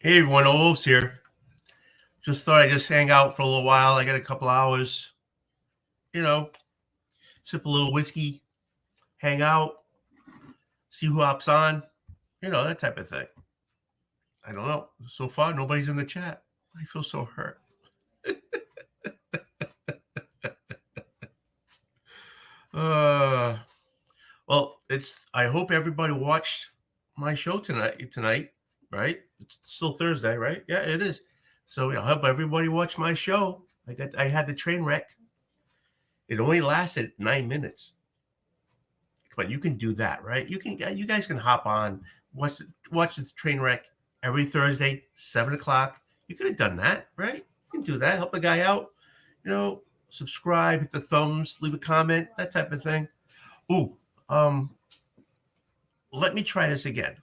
Hey everyone, Wolves here. Just thought I'd just hang out for a little while. I got a couple hours, you know, sip a little whiskey, hang out, see who hops on, that type of thing. I don't know. So far, nobody's in the chat. I feel so hurt. Well, I hope everybody watched my show tonight, right? It's still Thursday, right? Yeah, it is. So I hope everybody watched my show. I had the train wreck. It only lasted 9 minutes. But you can do that, right? You guys can hop on, watch the train wreck every Thursday, 7 o'clock. You could have done that, right? You can do that. Help a guy out. Subscribe, hit the thumbs, leave a comment, that type of thing. Ooh, let me try this again.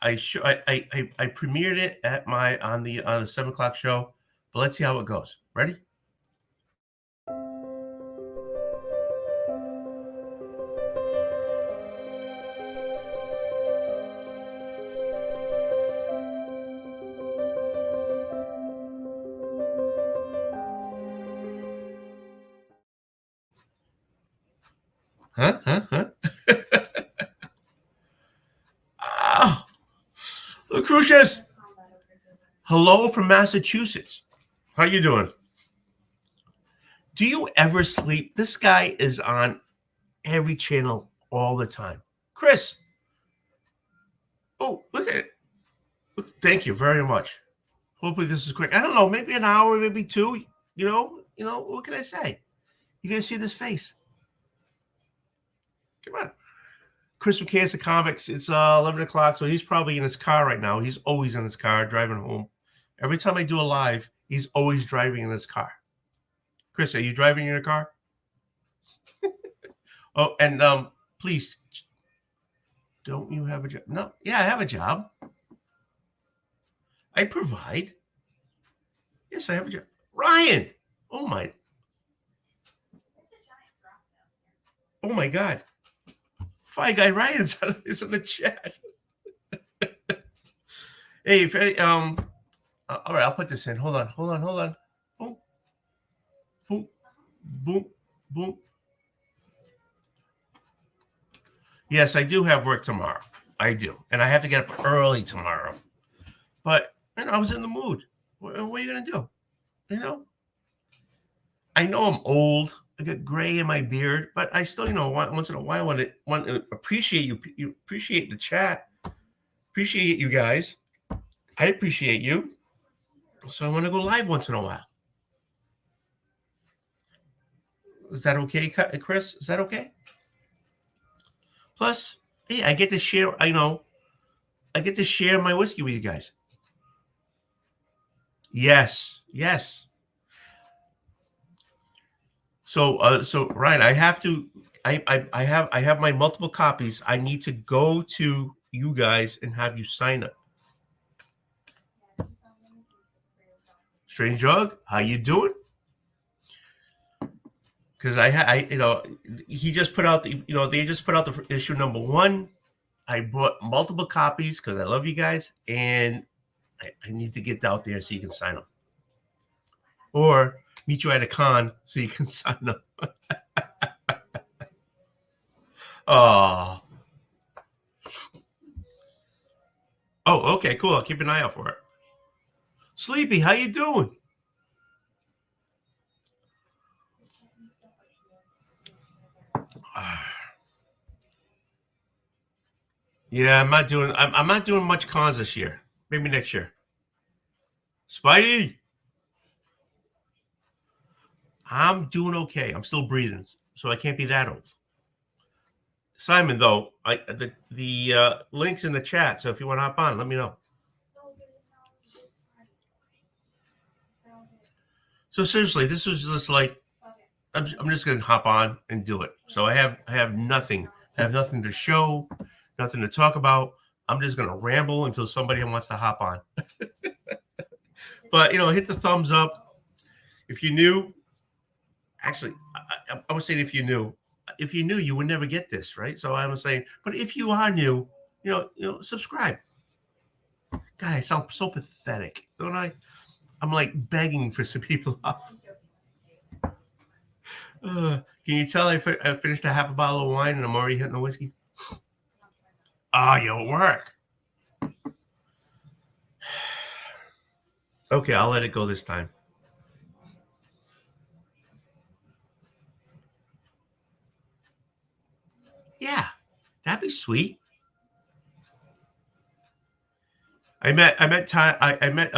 I premiered it at on the 7 o'clock show, but let's see how it goes. Ready? Huh? Oh, Lucretius! Hello from Massachusetts. How you doing? Do you ever sleep? This guy is on every channel all the time. Chris. Oh, look at it. Thank you very much. Hopefully this is quick. I don't know, maybe an hour, maybe two. What can I say? You're gonna see this face. Come on. Chris McCants of Comics. It's 11 o'clock, so he's probably in his car right now. He's always in his car driving home. Every time I do a live, he's always driving in his car. Chris, are you driving in your car? Oh, and please, don't you have a job? No, yeah, I have a job. I provide. Yes, I have a job. Ryan, oh my God. Fi Guy Ryan is in the chat. Hey, if any, all right, I'll put this in. Hold on. Boom, boom, boom, boom. Yes, I do have work tomorrow. I do, and I have to get up early tomorrow. But I was in the mood. What are you gonna do? I know I'm old. I got gray in my beard, but I still, once in a while, want to appreciate you appreciate the chat, appreciate you guys. I appreciate you, so I want to go live once in a while. Is that okay, Chris? Is that okay? Plus, hey, I get to share. I get to share my whiskey with you guys. Yes. So Ryan, I have to. I have my multiple copies. I need to go to you guys and have you sign it. Strange Dog, how you doing? Because he just put out they just put out the issue number 1. I bought multiple copies because I love you guys, and I need to get out there so you can sign them, or meet you at a con so you can sign them. Oh, okay, cool. I'll keep an eye out for it. Sleepy, how you doing? Yeah, I'm not doing much cons this year. Maybe next year. Spidey, I'm doing okay. I'm still breathing, so I can't be that old. Simon, though, the link's in the chat, so if you want to hop on, let me know. So seriously, this was just like I'm just going to hop on and do it. So I have nothing. I have nothing to show, nothing to talk about. I'm just going to ramble until somebody wants to hop on. But hit the thumbs up if you knew. Actually, I was saying if you knew, you would never get this, right? So I was saying, but if you are new, subscribe. God, I sound so pathetic, don't I? I'm like begging for some people up. Can you tell I finished a half a bottle of wine and I'm already hitting the whiskey? Oh, you'll work. Okay, I'll let it go this time. Yeah, that'd be sweet. I met Tom. I met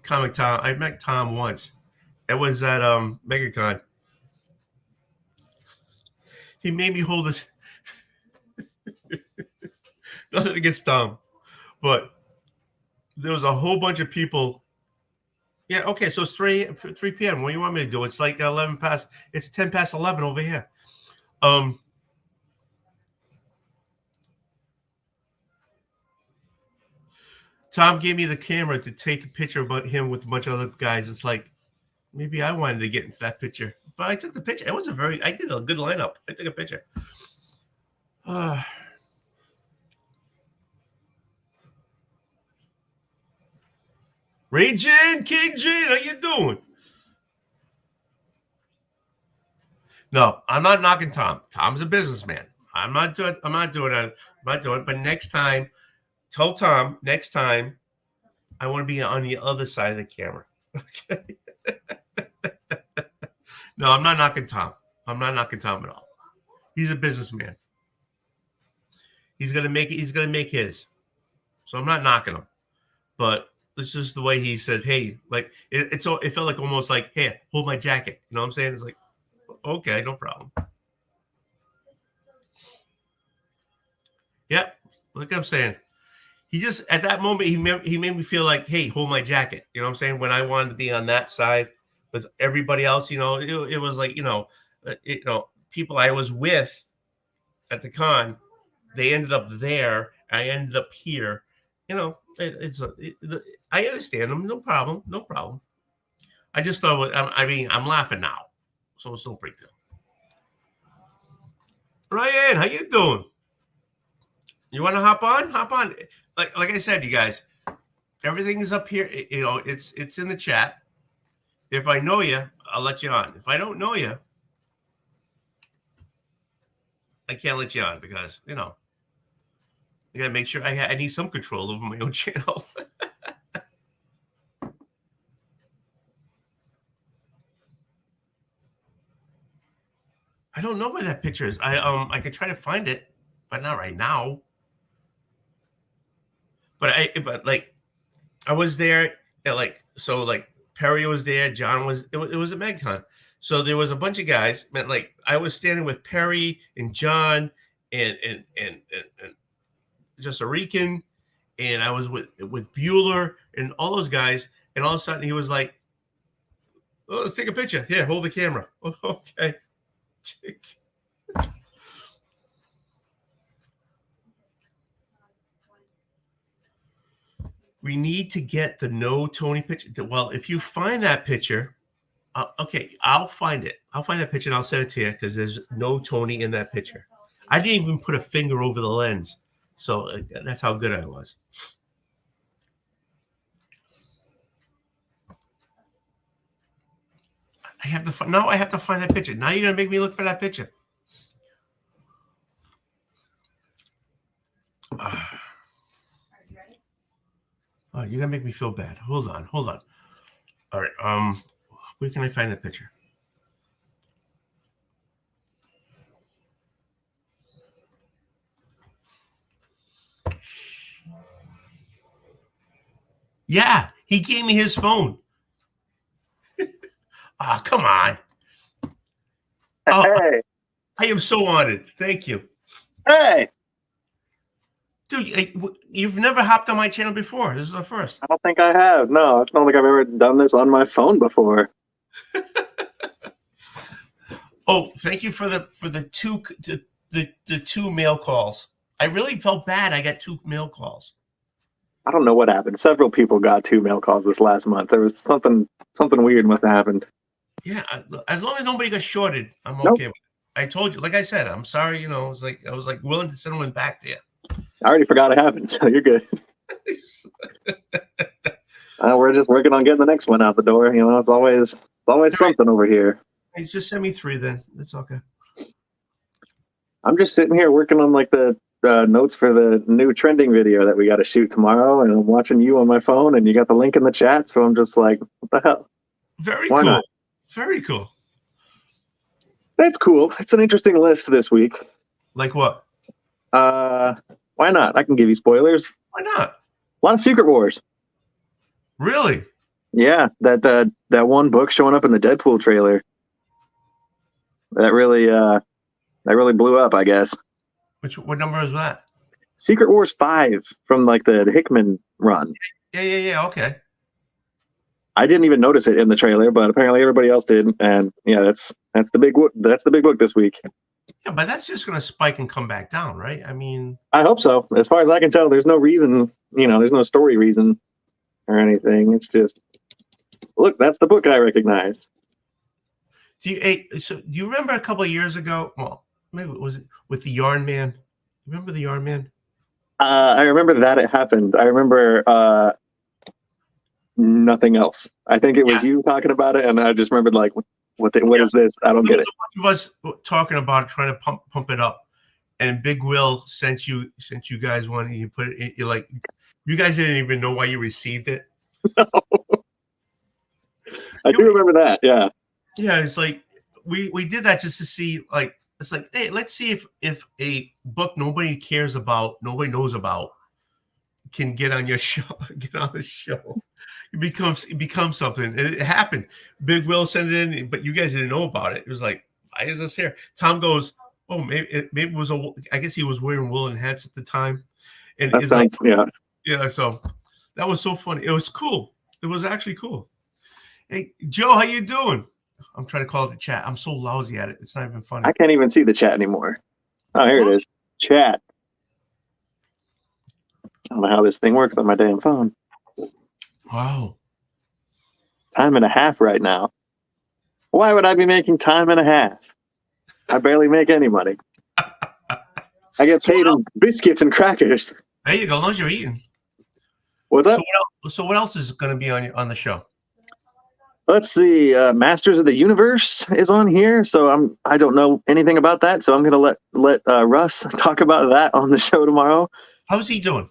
Comic Tom. I met Tom once. It was at MegaCon. He made me hold this. Nothing against Tom, but there was a whole bunch of people. Yeah, okay, so it's 3 p.m. What do you want me to do? It's like 11 past. It's 10 past 11 over here. Tom gave me the camera to take a picture about him with a bunch of other guys. It's like maybe I wanted to get into that picture, but I took the picture. It was I did a good lineup. I took a picture. Ray Jane, King Jane, how you doing? No, I'm not knocking Tom. Tom's a businessman. I'm not doing that. But next time, tell Tom next time I want to be on the other side of the camera. Okay. No, I'm not knocking Tom. I'm not knocking Tom at all. He's a businessman. He's gonna make it. He's gonna make his. So I'm not knocking him. But it's just the way he said, "Hey," like it felt like almost like, "Hey, hold my jacket." You know what I'm saying? It's like, okay, no problem. Yep, like I'm saying, he just at that moment he made me feel like, "Hey, hold my jacket." You know what I'm saying? When I wanted to be on that side with everybody else, it was like people I was with at the con, they ended up there. I ended up here. I understand them. No problem. No problem. I just thought, I'm laughing now, so it's no big deal. Ryan, how you doing? You want to hop on? Hop on. Like I said, you guys, everything is up here. It's in the chat. If I know you, I'll let you on. If I don't know you, I can't let you on because I gotta make sure I need some control over my own channel. I don't know where that picture is. I could try to find it, but not right now. But I was there at Perry was there, John was it was a MegCon. So there was a bunch of guys, man, like I was standing with Perry and John and just a Rican, and I was with Bueller and all those guys, and all of a sudden he was like, "Oh, let's take a picture. Here, hold the camera." Oh, okay. We need to get the no Tony picture. Well, if you find that picture, okay, I'll find it. I'll find that picture and I'll send it to you because there's no Tony in that picture. I didn't even put a finger over the lens, so that's how good I was. I have to find that picture. Now you're gonna make me look for that picture. Oh, you're gonna make me feel bad. Hold on. All right. Where can I find that picture? Yeah, he gave me his phone. Oh, come on. Oh, hey. I am so honored. Thank you. Hey. Dude, you've never hopped on my channel before. This is the first. I don't think I have. No, I don't think I've ever done this on my phone before. Oh, thank you for the two mail calls. I really felt bad. I got 2 mail calls. I don't know what happened. Several people got 2 mail calls this last month. There was something weird must have happened. Yeah, as long as nobody got shorted, I'm okay with it. I told you, like I said, I'm sorry. I was like willing to send one back to you. I already forgot it happened, so you're good. We're just working on getting the next one out the door. You know, it's always something over here. Hey, just send me 3 then. It's okay. I'm just sitting here working on like the notes for the new trending video that we got to shoot tomorrow, and I'm watching you on my phone, and you got the link in the chat, so I'm just like, what the hell? Very Why cool. not? Very cool. That's cool. It's an interesting list this week. Like what? Why not? I can give you spoilers. Why not? A lot of Secret Wars. Really? Yeah, that one book showing up in the Deadpool trailer. That really blew up, I guess. What number is that? Secret Wars 5 from like the Hickman run. Yeah. Okay. I didn't even notice it in the trailer, but apparently everybody else did. And yeah, that's the big book this week. Yeah, but that's just going to spike and come back down, right? I mean, I hope so. As far as I can tell, there's no reason, there's no story reason or anything. It's just, look, that's the book I recognize. do you remember a couple of years ago? Well, maybe was it with the Yarn Man? Remember the Yarn Man? I remember that it happened. I remember nothing else. I think it was you talking about it, and I just remembered like, what is this? I don't get it. A bunch of us talking about it, trying to pump it up, and Big Will sent you guys one, and you put it. You like, you guys didn't even know why you received it. No. I do remember that. Yeah. Yeah, it's like we did that just to see, like, it's like, hey, let's see if a book nobody cares about, nobody knows about, can get on your show, get on the show. It becomes something, and it happened. Big Will sent it in, but you guys didn't know about it. It was like, why is this here? Tom goes, oh, maybe it was I guess he was wearing woolen hats at the time, and it's like, yeah. So that was so funny. It was cool. It was actually cool. Hey, Joe, how you doing? I'm trying to call it the chat. I'm so lousy at it. It's not even funny. I can't even see the chat anymore. Oh, here it is. Chat. I don't know how this thing works on my damn phone. Wow. Time and a half right now. Why would I be making time and a half? I barely make any money. I get paid in biscuits and crackers. There you go. As long as you're eating. What's up? So what else is going to be on the show? Let's see. Masters of the Universe is on here, so I don't know anything about that, so I'm gonna let Russ talk about that on the show tomorrow. How's he doing?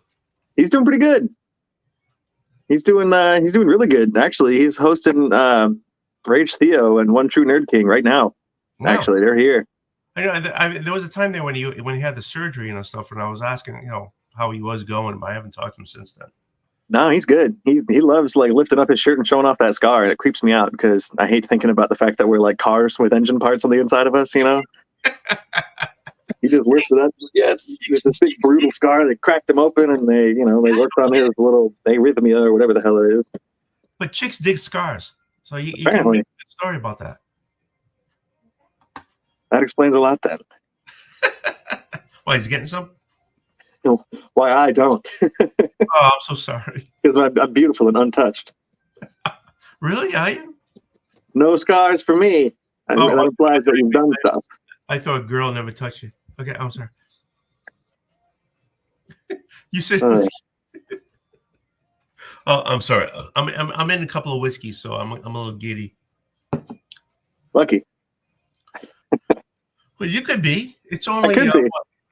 He's doing pretty good. He's doing really good. Actually, he's hosting Rage Theo and One True Nerd King right now. Wow. Actually, they're here. I know. There was a time there when he had the surgery and stuff, and I was asking, how he was going, but I haven't talked to him since then. No, he's good. He loves like lifting up his shirt and showing off that scar, and it creeps me out because I hate thinking about the fact that we're like cars with engine parts on the inside of us. He just lifts it up. It's this big brutal scar. They cracked him open, and they worked on his little arrhythmia or whatever the hell it is. But chicks dig scars, so you can make a story about that. That explains a lot then. Why, he's getting some? No, why I don't. Oh, I'm so sorry. Because I'm beautiful and untouched. Really? Are you? No scars for me. That implies that you've done stuff. I thought a girl never touched you. Okay, I'm sorry. You said. Oh, I'm sorry. I'm in a couple of whiskeys, so I'm a little giddy. Lucky. Well, you could be. It's only.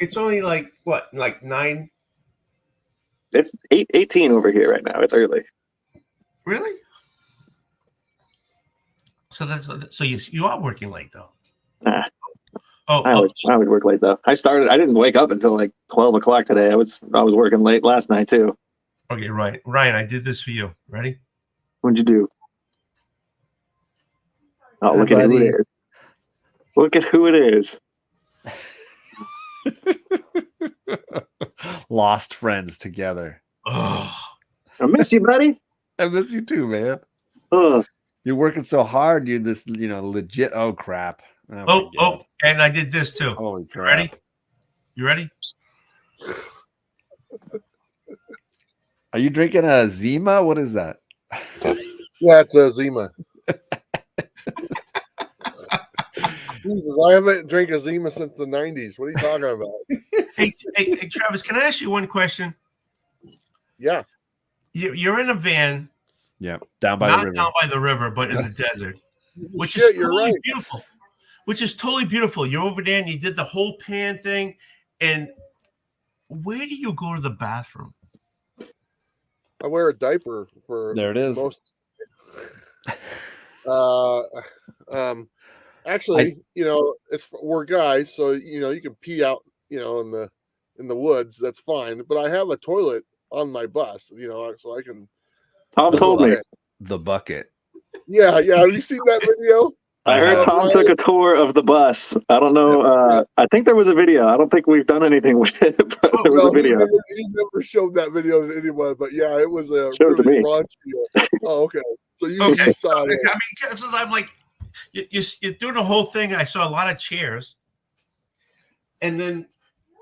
It's only like what, like 9. It's 8:18 over here right now. It's early. Really? So you are working late though. Nah. I would work late though. I didn't wake up until like 12 o'clock today. I was working late last night too. Okay, right. Ryan, I did this for you. Ready? What'd you do? Oh, look at who it is. Look at who it is. Lost friends together. Oh. I miss you, buddy. I miss you too, man. Oh. You're working so hard. You're this, legit. Oh crap. Oh, and I did this too. Holy crap. You ready? Are you drinking a Zima? What is that? Yeah, it's a Zima. Jesus, I haven't drank a Zima since the 90s. What are you talking about? Hey, Travis, can I ask you one question? Yeah. You're in a van Yeah, down by Not the river. down by the river, but in the desert, which Shit, is you're totally right. beautiful. Which is totally beautiful. You're over there and you did the whole pan thing. And where do you go to the bathroom? I wear a diaper for There it is. most. Actually, we're guys, so you can pee out, in the woods. That's fine. But I have a toilet on my bus, so I can. Tom told me. The bucket. Yeah. Have you seen that video? I heard Tom took a tour of the bus. I don't know. I think there was a video. I don't think we've done anything with it, but there was a video. He never showed that video to anyone, but yeah, it was a Showed it to really me. raunchy. Oh, okay. So you Okay. saw it. I mean, because I'm like, you're doing the whole thing. I saw a lot of chairs. And then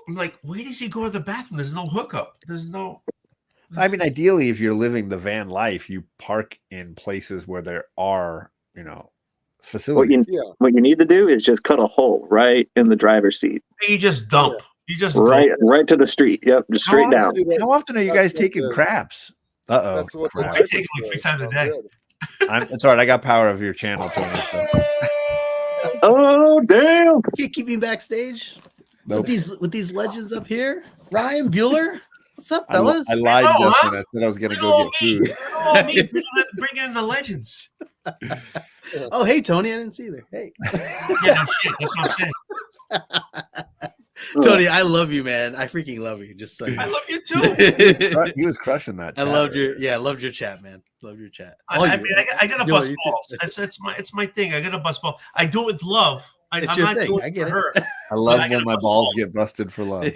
I'm like, where does he go to the bathroom? There's no hookup. There's no. I mean, ideally, if you're living the van life, you park in places where there are, facilities. What you need to do is just cut a hole right in the driver's seat. You just dump. Yeah. You just right go. to the street. Yep, just straight down. How often are you guys taking craps? I take it like 3 times a day. It's all right. I got power of your channel, Tony. So. Oh damn! You keep me backstage Nope. with these legends up here. Ryan Bueller, what's up, fellas? I lied, Justin. I said I was gonna go get food. Bring in the legends. Oh, hey, Tony, I didn't see you there. Hey. Yeah, no shit. That's what I'm saying. Tony, I love you, man. I freaking love you. Just so you know. I love you too. He was crushing that. I loved your chat, man. Loved your chat. I gotta bust balls. It's my thing. I gotta bust balls. I do it with love. I'm not doing it for her. I love when my balls get busted for love.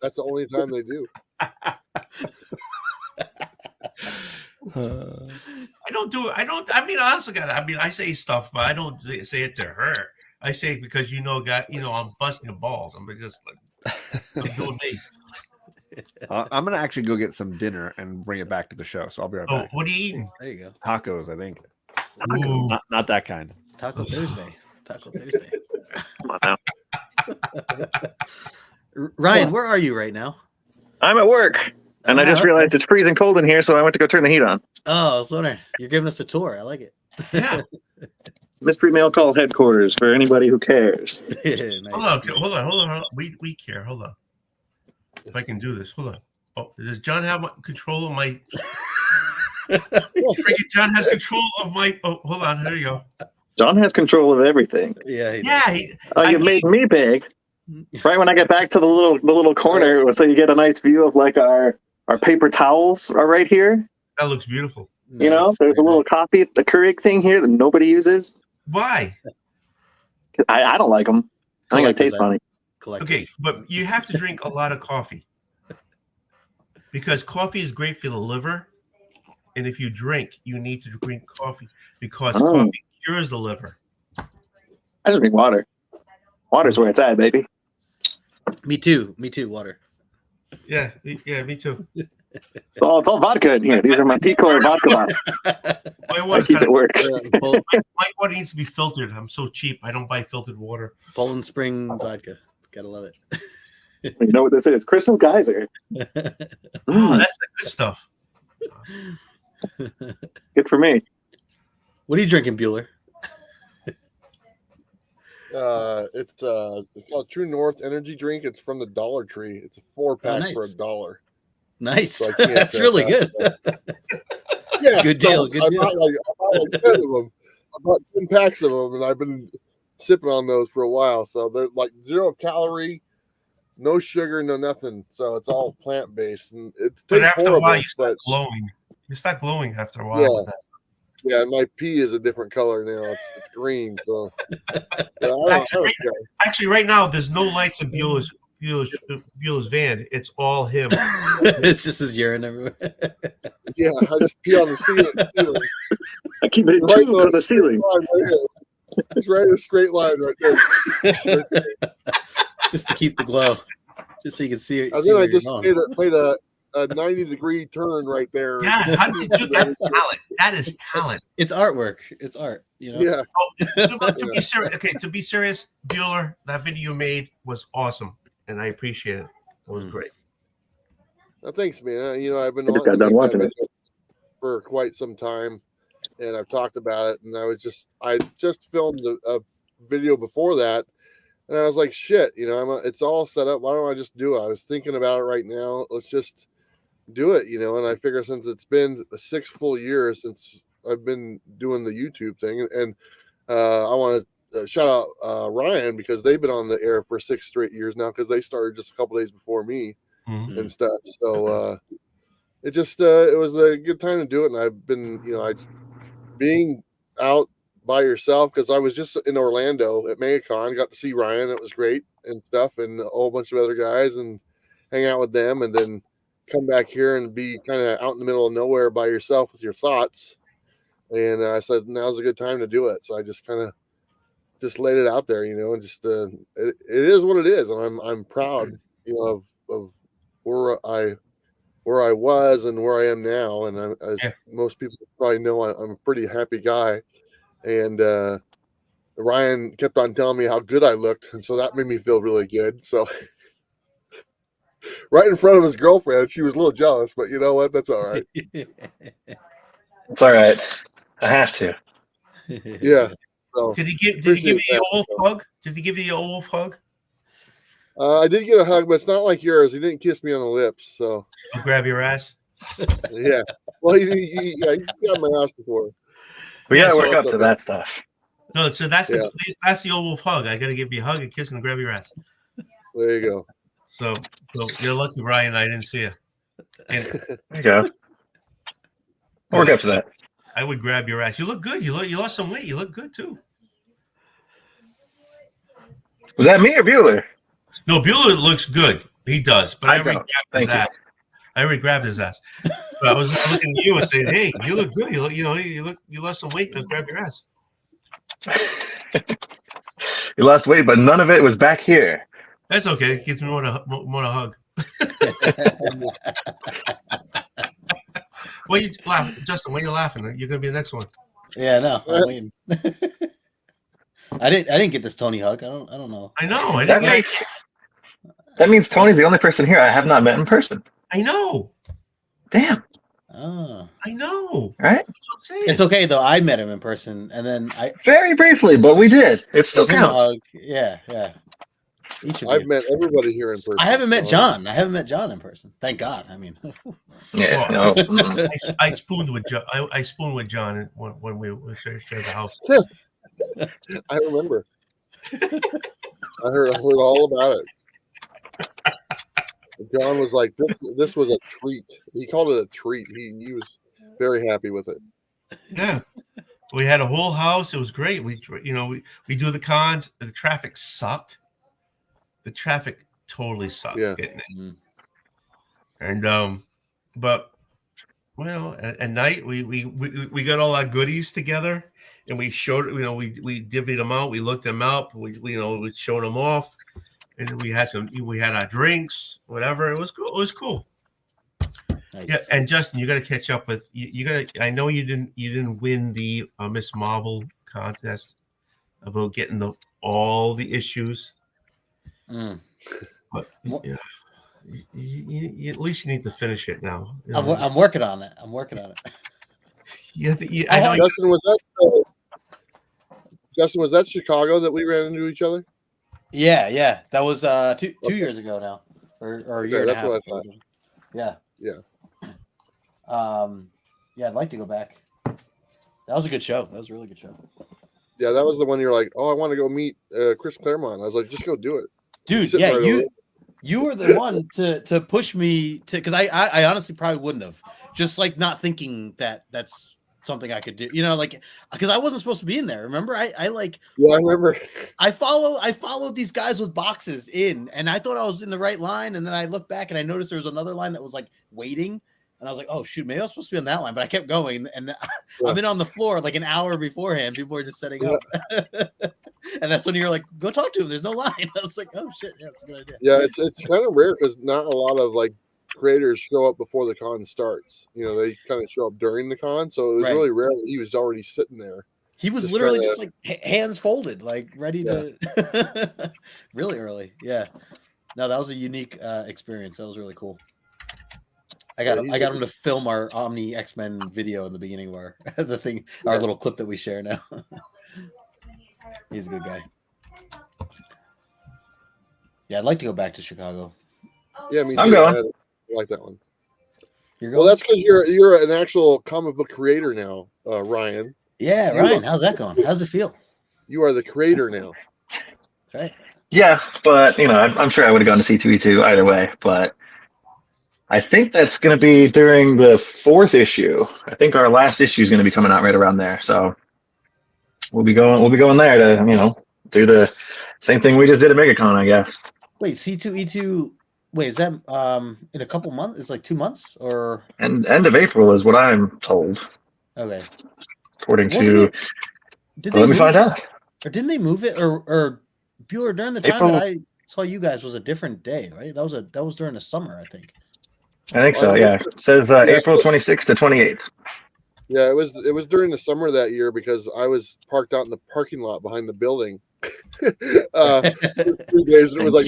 That's the only time they do. I don't do it. I mean, honestly, I say stuff, but I don't say it to her. I say it because I'm busting the balls. I'm just like, I'm doing me. I'm gonna actually go get some dinner and bring it back to the show. So I'll be right back. What are you eating? There you go. Tacos, I think. Not that kind. Taco Thursday. Come on now. Ryan, where are you right now? I'm at work, and I just realized it's freezing cold in here, so I went to go turn the heat on. Oh, I was wondering. You're giving us a tour. I like it. Yeah. Mystery Mail Call headquarters for anybody who cares. Nice. Hold on. We care. Hold on. If I can do this, hold on. Oh, does John have control of my? Freaking John has control of my. Oh, hold on. There you go. John has control of everything. Yeah. You made me big. Right when I get back to the little corner, so you get a nice view of like our paper towels are right here. That looks beautiful. Nice. There's a little coffee, the Keurig thing here that nobody uses. Why? I don't like them. I think they taste funny. Okay, but you have to drink a lot of coffee because coffee is great for the liver. And if you drink, you need to drink coffee because coffee cures the liver. I just drink water. Water's where it's at, baby. Me too. Water. Yeah, me too. It's all vodka in here. These are my decoy vodka bottles. I keep it work. My water needs to be filtered. I'm so cheap. I don't buy filtered water. Poland Spring vodka. Gotta love it. You know what this is? Crystal Geyser. Oh, that's the good stuff. Good for me. What are you drinking, Bueller? It's called True North Energy Drink. It's from the Dollar Tree. It's a 4-pack for $1. Nice. So That's really good. Yeah, good deal. Good deal. I bought like 10 of them. I bought 10 packs of them, and I've been sipping on those for a while. So they're like 0 calorie, no sugar, no nothing. So it's all plant based, and it tastes after horrible. A while, you start glowing. You start glowing after a while. Yeah. With that stuff. Yeah, my pee is a different color now. It's green. So actually, right now there's no lights in Bueller's van. It's all him. It's just his urine everywhere. Yeah, I just pee on the ceiling. I keep it in tune on the ceiling. It's right in a straight line right there. Just to keep the glow. Just so you can see it. And then I just played a 90-degree turn right there. Yeah, how do you do that's talent. That is talent. It's artwork. It's art. You know? Yeah. To be serious, Bueller, that video you made was awesome, and I appreciate it. It was great. Thanks, man. I've been. I just got done watching it. for quite some time, and I've talked about it. And I just filmed a video before that, and I was like, shit, it's all set up. Why don't I just do it? I was thinking about it right now. Let's just do it, And I figure since it's been 6 full years since I've been doing the YouTube thing, and I want to shout out Ryan, because they've been on the air for 6 straight years now, because they started just a couple days before me and stuff. So it was a good time to do it. And I've been, being out by yourself, because I was just in Orlando at MegaCon, got to see Ryan. That was great and stuff, and a whole bunch of other guys, and hang out with them, and then come back here and be kind of out in the middle of nowhere by yourself with your thoughts. And I said, now's a good time to do it. So I just kind of just laid it out there, and just it is what it is, and I'm proud, of where I was and where I am now. And as most people probably know, I'm a pretty happy guy. And Ryan kept on telling me how good I looked, and so that made me feel really good. So right in front of his girlfriend, she was a little jealous, but you know what? That's all right. It's all right. I have to. Yeah. So, Did he give you the wolf hug? Did he give you the wolf hug? I did get a hug, but it's not like yours. He didn't kiss me on the lips, so He'll grab your ass. yeah. Well, he's got my ass before. We Yeah, gotta so work up to that stuff. No, so that's the old wolf hug. I gotta give you a hug, a kiss, and grab your ass. There you go. So you're lucky, Ryan. I didn't see you. And There you go. We'll work up to that. I would grab your ass. You look good. You lost some weight. You look good too. Was that me or Bueller? No, Bueller looks good. He does, but I already don't. grabbed his ass. I already grabbed his ass. But I was looking at you and saying, "Hey, you look good. You lost some weight. And grab your ass." You lost weight, but none of it was back here. That's okay. It gives me more to hug. Why you laughing, Justin? Why are you laughing? You're gonna be the next one. Yeah, no, I'm waiting. I didn't get this Tony hug. I don't know. I know. I didn't That means Tony's the only person here I have not met in person. I know. Damn. Oh. I know. Right? That's what I'm saying. It's okay though. I met him in person, and then very briefly, but we did. It still gave him a counts. hug. Yeah. Each of I've you. met everybody here in person. I haven't met John. I haven't met John in person. Thank God. I mean, Yeah. Well, No. I spooned with John. I spooned with John when we shared the house. I remember. I heard all about it. John was like, "This was a treat." He called it a treat. He was very happy with it. Yeah, we had a whole house. It was great. We do the cons. The traffic sucked. The traffic totally sucked. Yeah. Getting it. And but well, at night we got all our goodies together, and we showed we divvied them out. We looked them up. We showed them off, and then we had our drinks, whatever. It was cool. It was cool. nice. Yeah, and Justin, you got to catch up with you. Got to. I know you didn't win the Miss Marvel contest about getting all the issues, but yeah, at least you need to finish it now. I'm working on it. I know. Justin, was that Chicago that we ran into each other? Yeah. That was 2 years ago now, or a year and a half. That's what I thought. Yeah. Yeah. Yeah, I'd like to go back. That was a good show. That was a really good show. Yeah, that was the one you're like, "Oh, I want to go meet Chris Claremont." I was like, "Just go do it." Dude, yeah, you were the one to push me to, because I honestly probably wouldn't have, just like not thinking that that's something I could do, like, because I wasn't supposed to be in there. Remember, I remember. I followed these guys with boxes in, and I thought I was in the right line, and then I looked back and I noticed there was another line that was like waiting, and I was like, oh shoot, maybe I was supposed to be on that line, but I kept going, and I've been on the floor like an hour beforehand. People were just setting up, and that's when you're like, go talk to him. There's no line. I was like, oh shit, yeah, that's a good idea. Yeah, it's kind of rare because not a lot of like creators show up before the con starts. They kind of show up during the con, so it was really rare that he was already sitting there. He was literally just like hands folded, like ready to really early. Yeah. No, that was a unique experience. That was really cool. I got him to film our Omni X-Men video in the beginning of our our little clip that we share now. He's a good guy. Yeah, I'd like to go back to Chicago. Yeah, me too. I'm going. I like that one. You're Well, going? that's because you're an actual comic book creator now, Ryan. Yeah, Ryan. How's that going? How's it feel? You are the creator now. That's right. Yeah, but I'm sure I would have gone to C2E2 either way. But I think that's going to be during the 4th issue. I think our last issue is going to be coming out right around there. So we'll be going there to do the same thing we just did at MegaCon, I guess. Wait, C2E2. Wait, is that in a couple months? It's like 2 months or And end of April is what I'm told, okay. according Wasn't to. it- Did Let me find out. Or didn't they move it? Or Bueller, during the time April- that I saw you guys was a different day, right? That was during the summer, I think. I think so. Yeah, it says April 26th to 28th. Yeah, it was during the summer that year because I was parked out in the parking lot behind the building. 3 days and it was like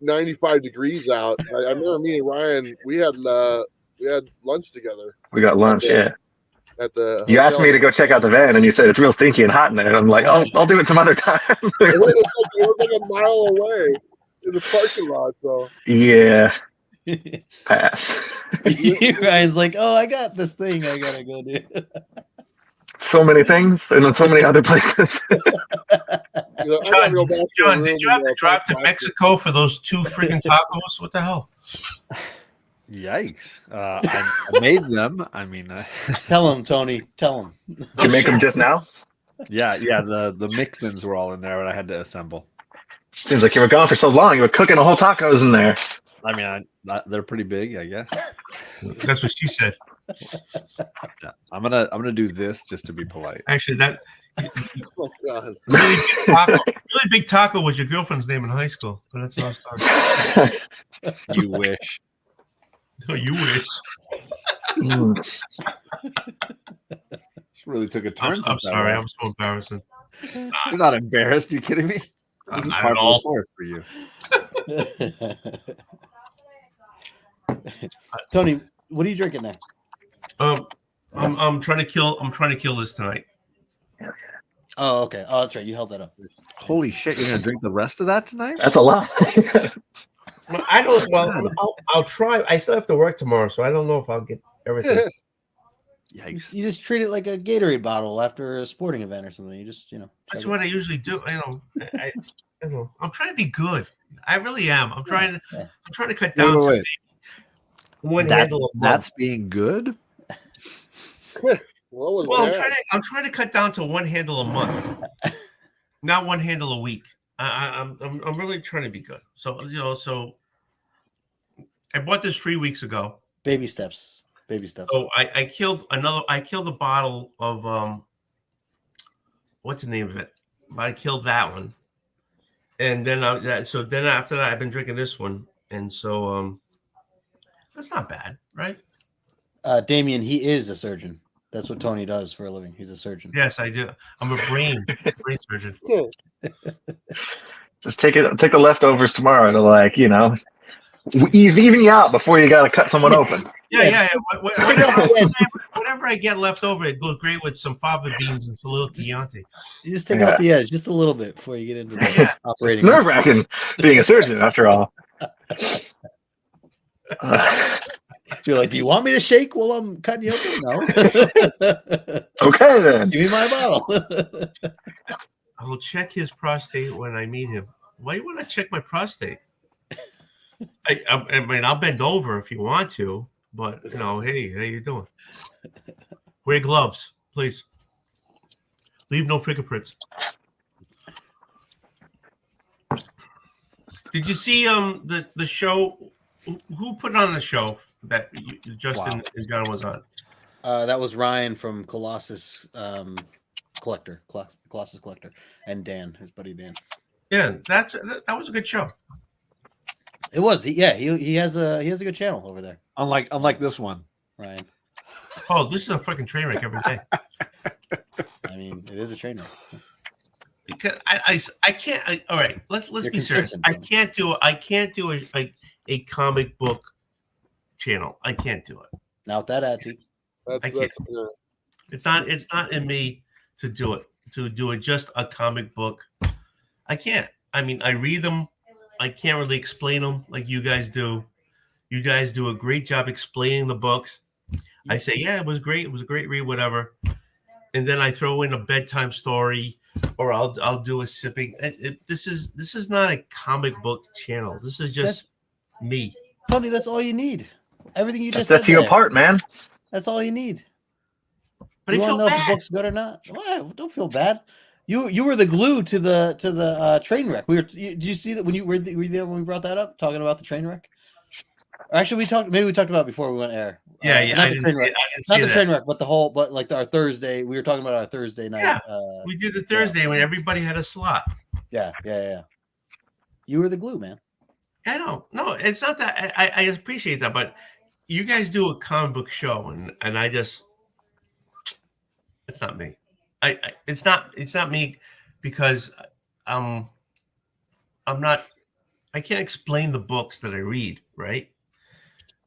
95 degrees out. I remember me and Ryan, we had lunch together We got lunch. Yeah. at the You asked hotel. me to go check out the van, and you said it's real stinky and hot in there. And I'm like, I'll do it some other time. It was like a mile away in the parking lot. So Yeah, pass. Ryan's like, oh, I got this thing I gotta go do. So many things, and in so many other places. I gotta go back to the John, room did you have and, to drive to Mexico for those 2 freaking tacos? What the hell? Yikes! I made them. I mean, Tell him, Tony. Tell him. Did you make them just now? yeah. The mix-ins were all in there, but I had to assemble. Seems like you were gone for so long. You were cooking a whole tacos in there. I mean, they're pretty big, I guess. That's what she said. Yeah. I'm gonna do this just to be polite. Actually, that oh God. really big taco was your girlfriend's name in high school. But that's how it started. You wish. No, you wish. This really took a turn. I'm sorry. I'm so embarrassing. You're not embarrassed. You kidding me? This is Not part at of all. the course for you. Tony, what are you drinking now? I'm trying to kill this tonight. Oh, okay. Oh, that's right. You held that up. Holy shit! You're gonna drink the rest of that tonight? That's a lot. I don't. Well, I'll try. I still have to work tomorrow, so I don't know if I'll get everything. Yikes! You just treat it like a Gatorade bottle after a sporting event or something. You just, That's chug what it. I usually do. I'm trying to be good. I really am. I'm trying to cut down Wait, to wait. one That- handle a month. that's being good. What was Well, that? I'm trying to cut down to one handle a month, not one handle a week. I'm really trying to be good. So so I bought this 3 weeks ago. Baby steps. Baby steps. So I killed a bottle of what's the name of it? I killed that one, and then after that I've been drinking this one, and so that's not bad, right? Damien, he is a surgeon. That's what Tony does for a living. He's a surgeon. Yes, I do. I'm a brain surgeon. Just take the leftovers tomorrow to even you out before you got to cut someone open. Yeah. Whatever I get left over, it goes great with some fava beans and some little Chianti. You just take out the edge just a little bit before you get into the Yeah. operating. It's nerve wracking being a surgeon after all. You're like, do you want me to shake while I'm cutting you open? No. Okay then. Give me my bottle. I will check his prostate when I meet him. Why you want to check my prostate? I mean, I'll bend over if you want to, but hey, how you doing? Wear gloves, please. Leave no fingerprints. Did you see the show? Who put on the show that Justin and John was on? That was Ryan from Colossus Collector, and Dan, his buddy Dan. Yeah, that was a good show. It was. He has a good channel over there, Unlike this one. Ryan. Oh, this is a freaking train wreck every day. I mean, it is a train wreck. Because I can't. All right, let's You're be serious. consistent, I Tony. can't do a comic book channel. I can't do it. Now with that attitude. I That's can't. apparent. It's not in me to do it. To do it just a comic book. I can't. I mean, I read them. I can't really explain them like you guys do. You guys do a great job explaining the books. I say, yeah, it was great. It was a great read, whatever. And then I throw in a bedtime story, or I'll do a sipping. This is not a comic book channel. This is just me. Tony, that's all you need. Everything you just That's said your there, part, man. that's all you need. But You I want to feel know if the bad. book's good or not? Well, don't feel bad. You were the glue to the train wreck. Did you see that when were you there when we brought that up, talking about the train wreck? Or actually, we talked about it before we went air. Yeah, not I the didn't train see wreck, it. I didn't not see the that. train wreck, but like our Thursday. We were talking about our Thursday night. Yeah. We did the Thursday when everybody had a slot. Yeah. You were the glue, man. I know. No, it's not that. I appreciate that, but you guys do a comic book show, and I just, it's not me. It's not me because I'm not. I can't explain the books that I read, right?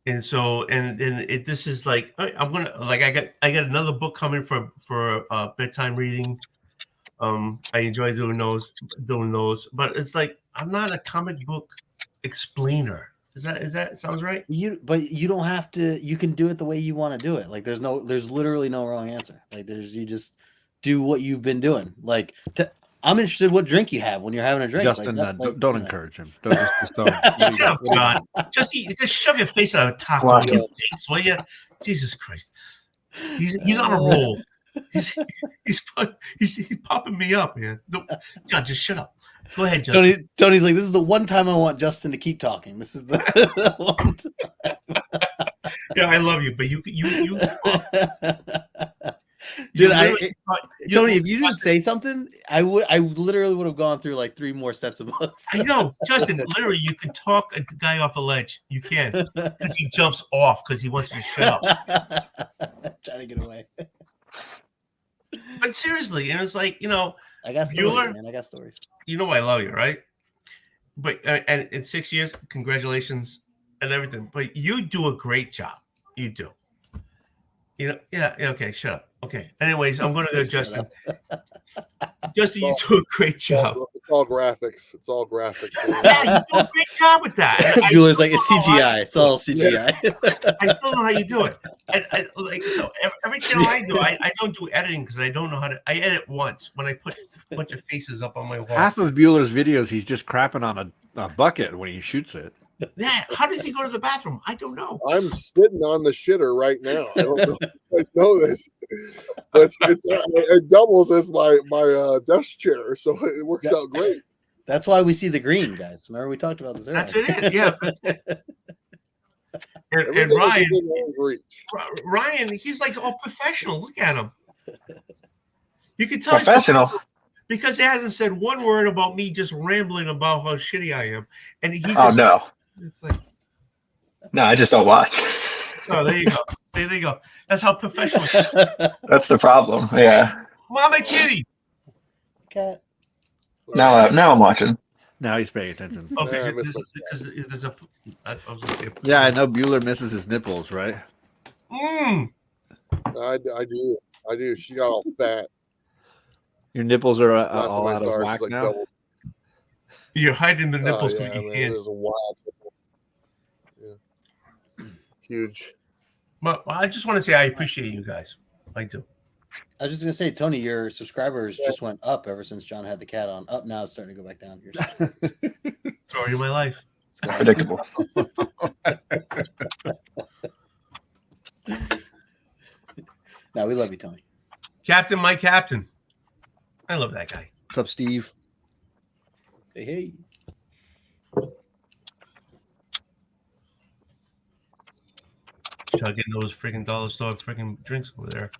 And so, this is like I'm gonna like I got another book coming for bedtime reading. I enjoy doing those, but it's like I'm not a comic book explainer. Is that sounds right? But you don't have to. You can do it the way you want to do it. Like there's literally no wrong answer. Like you just do what you've been doing. Like I'm interested what drink you have when you're having a drink. Justin, don't encourage him. Just don't. Shut up, John. Just shove your face out of a taco Wow. in your face, will you? Jesus Christ. He's on a roll. He's popping me up, man. John, just shut up. Go ahead, Justin. Tony's like, this is the one time I want Justin to keep talking. This is the one Yeah, I love you, but you Dude, really, Tony, if you didn't say something, I literally would have gone through like 3 more sets of books. I know, Justin. Literally, you can talk a guy off a ledge. You can, because he jumps off because he wants to shut up. Trying to get away. But seriously, and it's like I got stories, Bueller, man. I got stories. you know I love you, right? But and in 6 years, congratulations and everything. But you do a great job. You do. Yeah. Okay, shut up. Okay. Anyways, I'm going to go, Justin. Justin, you do a great job. It's all graphics. It's all graphics. Yeah, you do a great job with that. Bueller's like, it's CGI. It's all CGI. I still know how you do it. So every channel I do, I don't do editing because I don't know how to. I edit once when I put a bunch of faces up on my wall. Half of Bueller's videos, he's just crapping on a bucket when he shoots it. Yeah. How does he go to the bathroom? I don't know. I'm sitting on the shitter right now. I don't know if you guys know this, but it doubles as my desk chair, so it works out great. That's why we see the green, guys. Remember we talked about this earlier. That's it. Yeah. And Everything is Ryan, within range reach. Ryan, he's like all professional. Look at him. You can tell he's Professional. because he hasn't said one word about me just rambling about how shitty I am. And he just, Oh no, it's like, no, I just don't watch. oh, there you go. There you go. That's how professional. That's the problem. Yeah. Mama Kitty. Cat. Now I'm watching. Now he's paying attention. Okay, Yeah, I missed because there's a. I was gonna say. Yeah, I know Bueller misses his nipples, right? I do. She got all fat. Your nipples are Last all time I out saw of her, whack she's now. doubled. You're hiding the nipples Oh, with yeah, your man, hand. it was a wild nipple. Yeah. Huge. But I just want to say I appreciate you guys. I do. I was just gonna say, Tony, your subscribers just went up ever since John had the cat on. Up now, it's starting to go back down. Story of my life. Predictable. No, we love you, Tony. Captain, my captain. I love that guy. What's up, Steve? Hey. Chugging those freaking dollar store freaking drinks over there.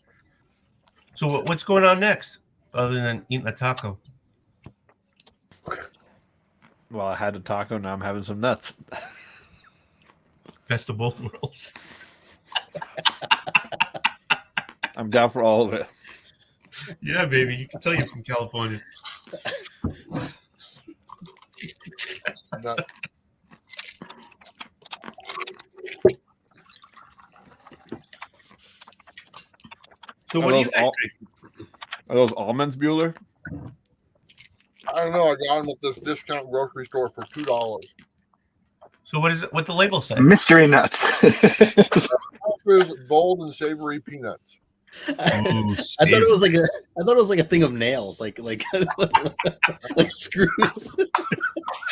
So what's going on next, other than eating a taco? Well, I had a taco. Now I'm having some nuts. Best of both worlds. I'm down for all of it. Yeah, baby. You can tell you're from California. Not- So Are what do you those guys all- drink? Are those almonds, Bueller? I don't know. I got them at this discount grocery store for $2. So what is it? What the label say? Mystery nuts. There's bold and savory peanuts. I thought it was like a thing of nails, like like screws.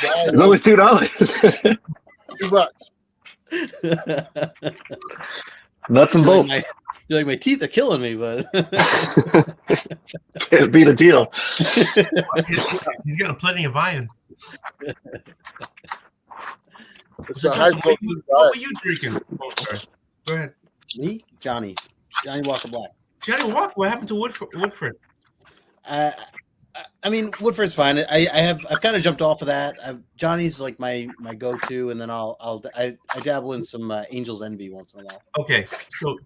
It's always $2. $2. Nuts and bolts. You're like, my teeth are killing me, but Can't beat a deal. He's got plenty of iron. It's So a high Justin, protein what diet. were you drinking? Oh, sorry. Go ahead. me, Johnny Walker Black. Johnny Walker, what happened to Woodford? I mean, Woodford's fine. I've kind of jumped off of that. Johnny's like my go-to, and then I dabble in some Angel's Envy once in a while. Okay, so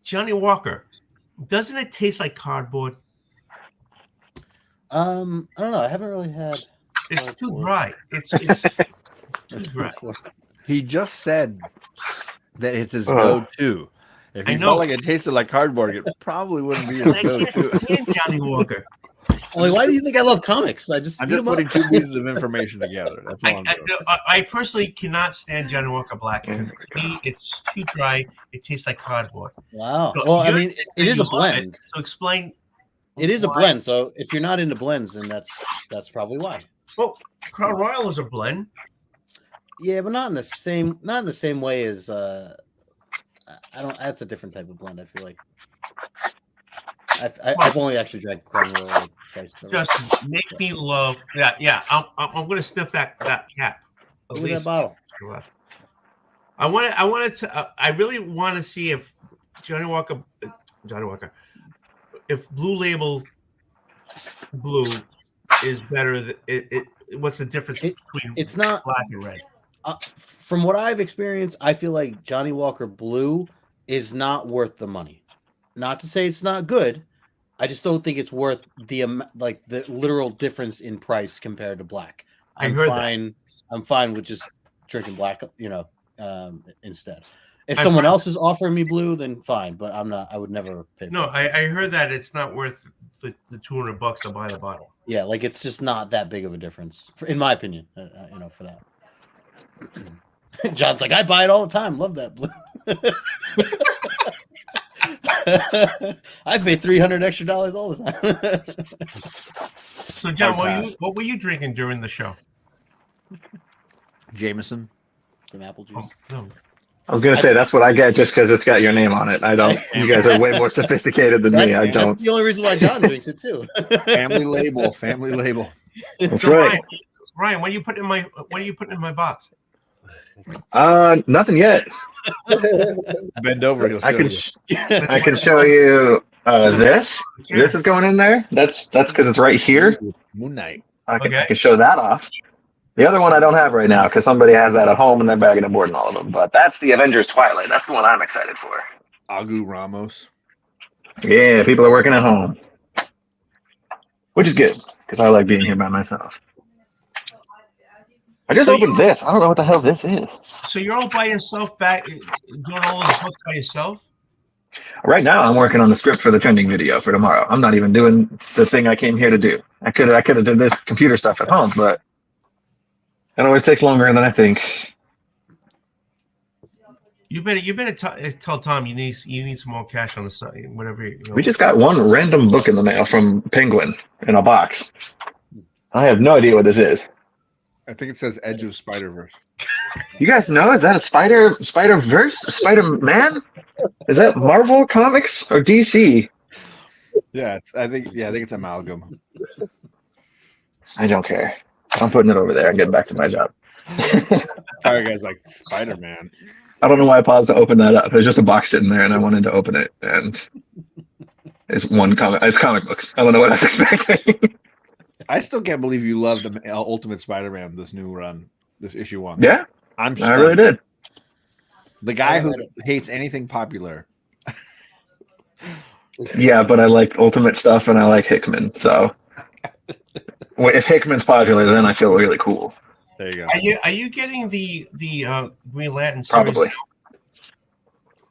Johnny Walker, doesn't it taste like cardboard? I don't know. I haven't really had. It's too Cardboard. dry. It's too dry. He just said that it's his Oh. go-to. If I he know. felt like it tasted like cardboard, it probably wouldn't be his I can't go-to. stand Johnny Walker. I'm like, why do you think I love comics? I just I'm eat just 'em up. putting two pieces of information together. That's all I'm doing. I personally cannot stand Johnny Walker Black because to me it's too dry. It tastes like cardboard. Wow. So Well, I you're mean, saying it is you a love blend. it, so explain. It is a why. blend. So if you're not into blends, then that's probably why. Well, Crown Royal is a blend. Yeah, but not in the same way as I don't. That's a different type of blend. I feel like. I've only actually drank Crown Royal like twice. Just make me love. Yeah. I'm gonna sniff that cap. At Look at that least. bottle. I really want to see if Johnny Walker, if Blue Label Blue is better than it. What's the difference between It's not. black and red? From what I've experienced, I feel like Johnny Walker Blue is not worth the money. Not to say it's not good. I just don't think it's worth the literal difference in price compared to black. I'm fine with just drinking black, instead. If someone else is offering me blue, then fine. But I'm not. I would never pay. No, I heard that it's not worth the $200 to buy the bottle. Yeah, like it's just not that big of a difference, in my opinion. For that. John's like, I buy it all the time. Love that blue. I pay $300 extra all the time. So, John, what were you drinking during the show? Jameson. Some apple juice. Oh, no. I was gonna say that's what I get just because it's got your name on it. I don't. You guys are way more sophisticated than me. I don't. That's the only reason why John drinks it too. Family label. Family label. That's So, right. Ryan, what are you putting in my box? Nothing yet. Bend over. He'll I show can. you. I can show you this. This is going in there. That's because it's right here. Moon Knight. I can Okay. show that off. The other one I don't have right now because somebody has that at home and they're bagging and boarding all of them. But that's the Avengers Twilight. That's the one I'm excited for. Agu Ramos. Yeah, people are working at home, which is good because I like being here by myself. I just So opened this. I don't know what the hell this is. So you're all by yourself, doing all those books by yourself? Right now, I'm working on the script for the trending video for tomorrow. I'm not even doing the thing I came here to do. I could have did this computer stuff at home, but it always takes longer than I think. You better tell Tom you need some more cash on the side, whatever. We just got one random book in the mail from Penguin in a box. I have no idea what this is. I think it says Edge of Spider-Verse. You guys know? Is that a Spider-Verse? Spider-Man? Is that Marvel Comics or DC? Yeah, I think it's amalgam. I don't care. I'm putting it over there and getting back to my job. Sorry, guys, like Spider-Man. I don't know why I paused to open that up. There's just a box sitting there, and I wanted to open it, and it's one comic. It's comic books. I don't know what I was expecting. I still can't believe you loved the Ultimate Spider-Man this new run, this issue 1. Yeah, I'm I really did. The guy who hates anything popular. Yeah, but I like Ultimate stuff, and I like Hickman. So if Hickman's popular, then I feel really cool. There you go. Are you getting the Green Lantern series? Probably.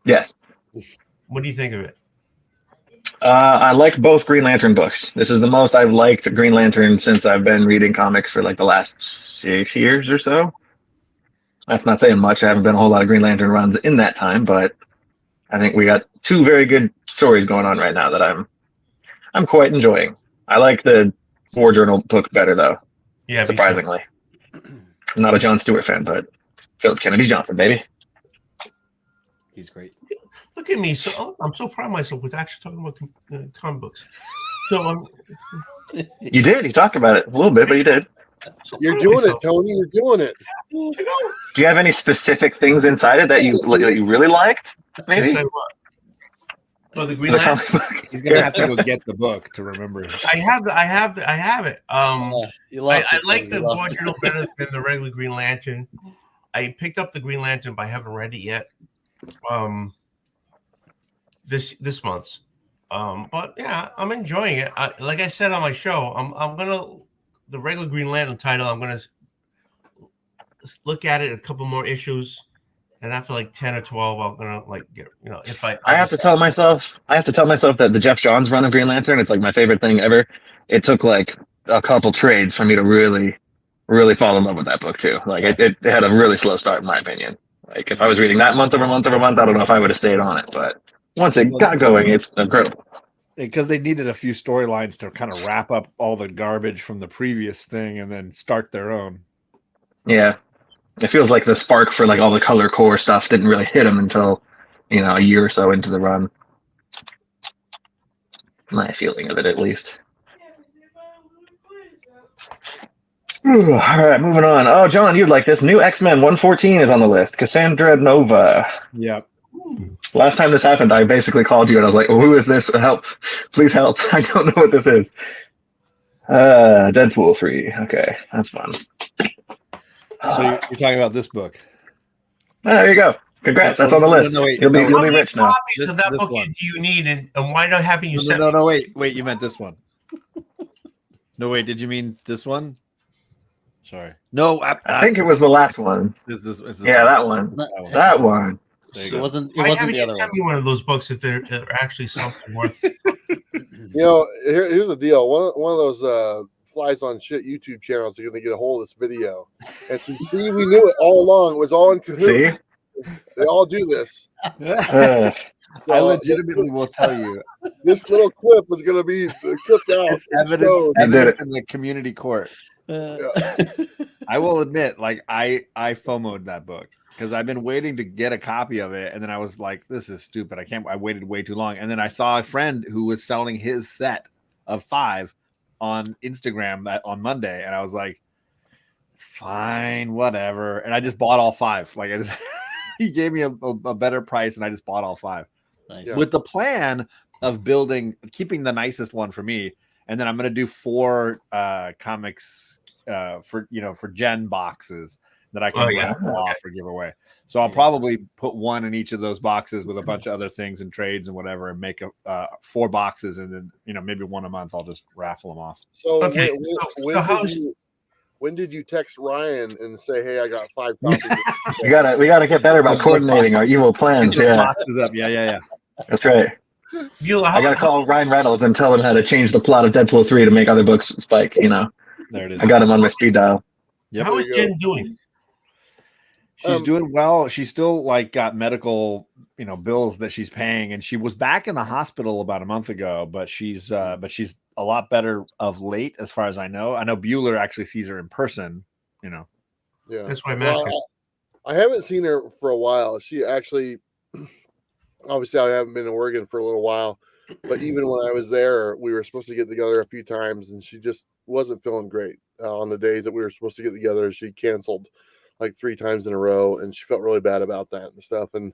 Yes. What do you think of it? I like both Green Lantern books. This is the most I've liked Green Lantern since I've been reading comics for like the last 6 years or so. That's not saying much. I haven't been a whole lot of Green Lantern runs in that time, but I think we got two very good stories going on right now that I'm quite enjoying. I like the War Journal book better though, Yeah, me too. surprisingly. I'm not a Jon Stewart fan, but Philip Kennedy Johnson, baby. He's great. Look at me. So I'm so proud of myself with actually talking about comic books. So You did. You talked about it a little bit, but you did. so You're proud of doing it, myself. Tony. You're doing it. You know, Do you have any specific things inside it that you really liked? Maybe Inside what? Oh, the Green the Lantern. comic book. He's gonna have to go get the book to remember. I have it. You lost I it, like Tony. the You lost War it. Journal better than the regular Green Lantern. I picked up the Green Lantern, but I haven't read it yet. This month. But yeah, I'm enjoying it. Like I said on my show, I'm gonna the regular Green Lantern title. I'm gonna look at it a couple more issues, and after like 10 or 12, I'm gonna like get if I have to tell myself that the Jeff Johns run of Green Lantern, it's like my favorite thing ever. It took like a couple trades for me to really fall in love with that book too. Like it had a really slow start in my opinion. Like if I was reading that month over month over month, I don't know if I would have stayed on it. But once it got going, it's incredible. Because they needed a few storylines to kind of wrap up all the garbage from the previous thing and then start their own. Yeah. It feels like the spark for like all the color core stuff didn't really hit them until, a year or so into the run. My feeling of it, at least. Ooh, all right, moving on. Oh, John, you'd like this. New X-Men 114 is on the list. Cassandra Nova. Yeah. Last time this happened, I basically called you and I was like, who is this? Help. Please help. I don't know what this is. Deadpool 3. Okay, that's fun. So you're talking about this book. There you go. Congrats. That's on the list. No, wait, you'll be How many rich now. copies of that This book one. do you need, and why not haven't you sent? No, wait, you meant this one. No, wait, did you mean this one? Sorry. No, I think it was the last one. Is this Yeah, one? that one. That one. There you It go. wasn't. It Why wasn't haven't the you other sent one. me one of those books if they're actually something worth? Here's the deal. One of those flies on shit YouTube channels are going to get a hold of this video. And so, see, we knew it all along. It was all in cahoots. See? They all do this. Uh, I legitimately will tell you. This little clip was going to be clipped out. It's exposed. evidence in the community court. Uh, I will admit, like I FOMO'd that book because I've been waiting to get a copy of it, and then I was like, "This is stupid. I waited way too long." And then I saw a friend who was selling his set of 5 on Instagram on Monday, and I was like, "Fine, whatever." And I just bought all 5. Like he gave me a better price, and I just bought all 5 nice. with the plan of keeping the nicest one for me, and then I'm going to do 4 comics for Gen boxes that I can raffle off or give away. So I'll probably put one in each of those boxes with a bunch of other things and trades and whatever, and make 4 boxes, and then maybe one a month I'll just raffle them off. So Okay, when did you text Ryan and say, "Hey, I got 5 copies"? we gotta get better about coordinating our evil plans. Get those Yeah, boxes up. Yeah. that's right. I gotta call Ryan Reynolds and tell him how to change the plot of Deadpool 3 to make other books spike. There it is. I got him on my speed dial. Yep. How There is you go. Jen doing? She's doing well. She's still got medical, bills that she's paying, and she was back in the hospital about a month ago. But she's a lot better of late, as far as I know. I know Bueller actually sees her in person. Yeah, That's why I'm asking. I haven't seen her for a while. She actually, obviously, I haven't been in Oregon for a little while. But even when I was there, we were supposed to get together a few times, and she just wasn't feeling great on the days that we were supposed to get together. She canceled like 3 times in a row, and she felt really bad about that and stuff. And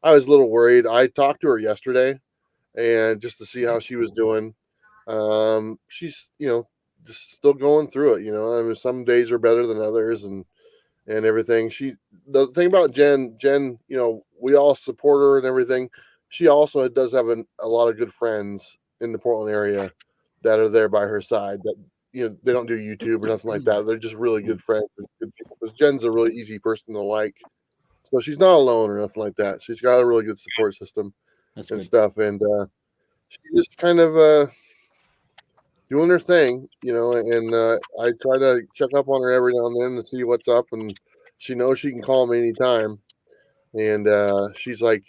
I was a little worried. I talked to her yesterday, and just to see how she was doing. She's just still going through it. I mean, some days are better than others, and everything. The thing about Jen, we all support her and everything. She also does have a lot of good friends in the Portland area that are there by her side that, they don't do YouTube or nothing like that. They're just really good friends and good people, because Jen's a really easy person to like. So she's not alone or nothing like that. She's got a really good support system That's and good. stuff. And she's just kind of doing her thing, and I try to check up on her every now and then to see what's up, and she knows she can call me anytime. And she's like,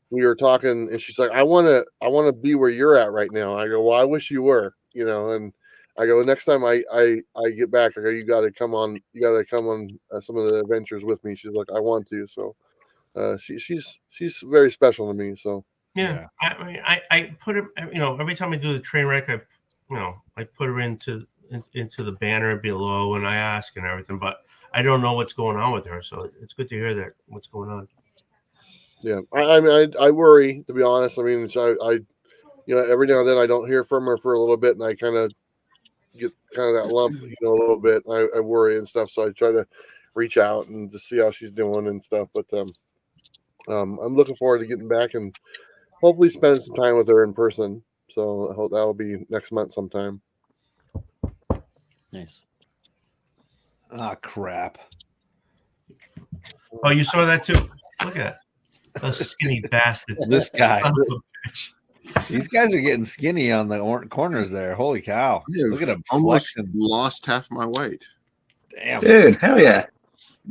we were talking, and she's like, I want to be where you're at right now. I go, well, I wish you were, and I go, next time I get back, I go, you got to come on some of the adventures with me. She's like, I want to. So she's very special to me. So Yeah. I mean, I put her, every time I do the train wreck, I put her into the banner below, and I ask and everything, but I don't know what's going on with her. So it's good to hear that what's going on. yeah, I mean, I worry, to be honest. I mean, I every now and then I don't hear from her for a little bit, and I kind of get that lump, a little bit. I worry and stuff, so I try to reach out and to see how she's doing and stuff. But I'm looking forward to getting back and hopefully spending some time with her in person. So I hope that'll be next month sometime. Nice. Ah, crap. Oh, you saw that too? Look at that. Those skinny bastard. This guy. Son of a bitch. These guys are getting skinny on the corners there. Holy cow. Look at him almost flexing. lost half my weight. Damn. Dude, hell yeah.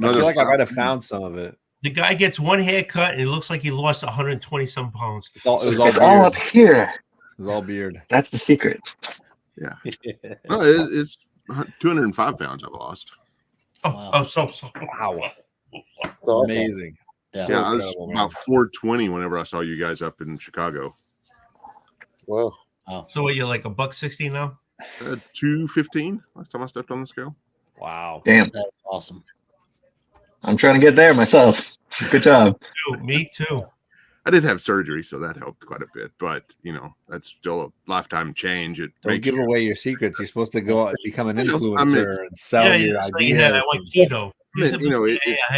I feel like I might have found some of it. The guy gets one haircut, and it looks like he lost 120 some pounds. It was It's all all up beard. here. It was all beard. That's the secret. Yeah. No, it's 205 pounds I've lost. Oh, Wow. so Wow. So Amazing. Yeah. Yeah, I was incredible, man. about 420 whenever I saw you guys up in Chicago. wow. So what, you're like $160 now? 215 last time I stepped on the scale. Wow. Damn. That's awesome. I'm trying to get there myself. Good job. Me too. I did have surgery, so that helped quite a bit. But that's still a lifetime change. It Don't makes give you- away your secrets. You're supposed to go out and become an I know, influencer I mean, and sell Yeah, your it's like, ideas. yeah, I went keto. I mean, I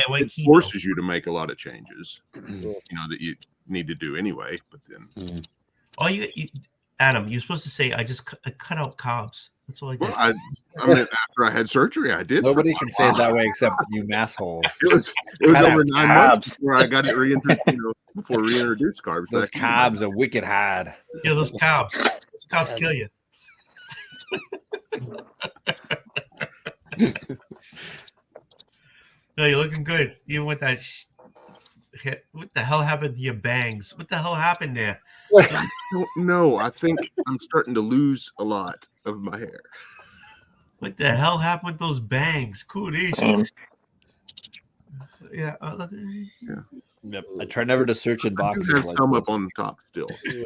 went it keto. forces you to make a lot of changes. That you need to do anyway. But then, Oh, you Adam, you're supposed to say I cut out carbs. That's all I did. well, I mean, after I had surgery, I did. Nobody for can a say it while. that way except you massholes. It was Cut out over 9 carbs. months before I got it reintroduced. Before reintroduced carbs. Those back in. carbs are wicked hard. Yeah, those carbs. Those carbs kill you. No, you're looking good. Even with that. What the hell happened to your bangs? What the hell happened there? No, I think I'm starting to lose a lot of my hair. What the hell happened with those bangs? Cool. Yeah. Look. Yep. I try never to search in I do boxes. have Like some this. up on top still. Yep.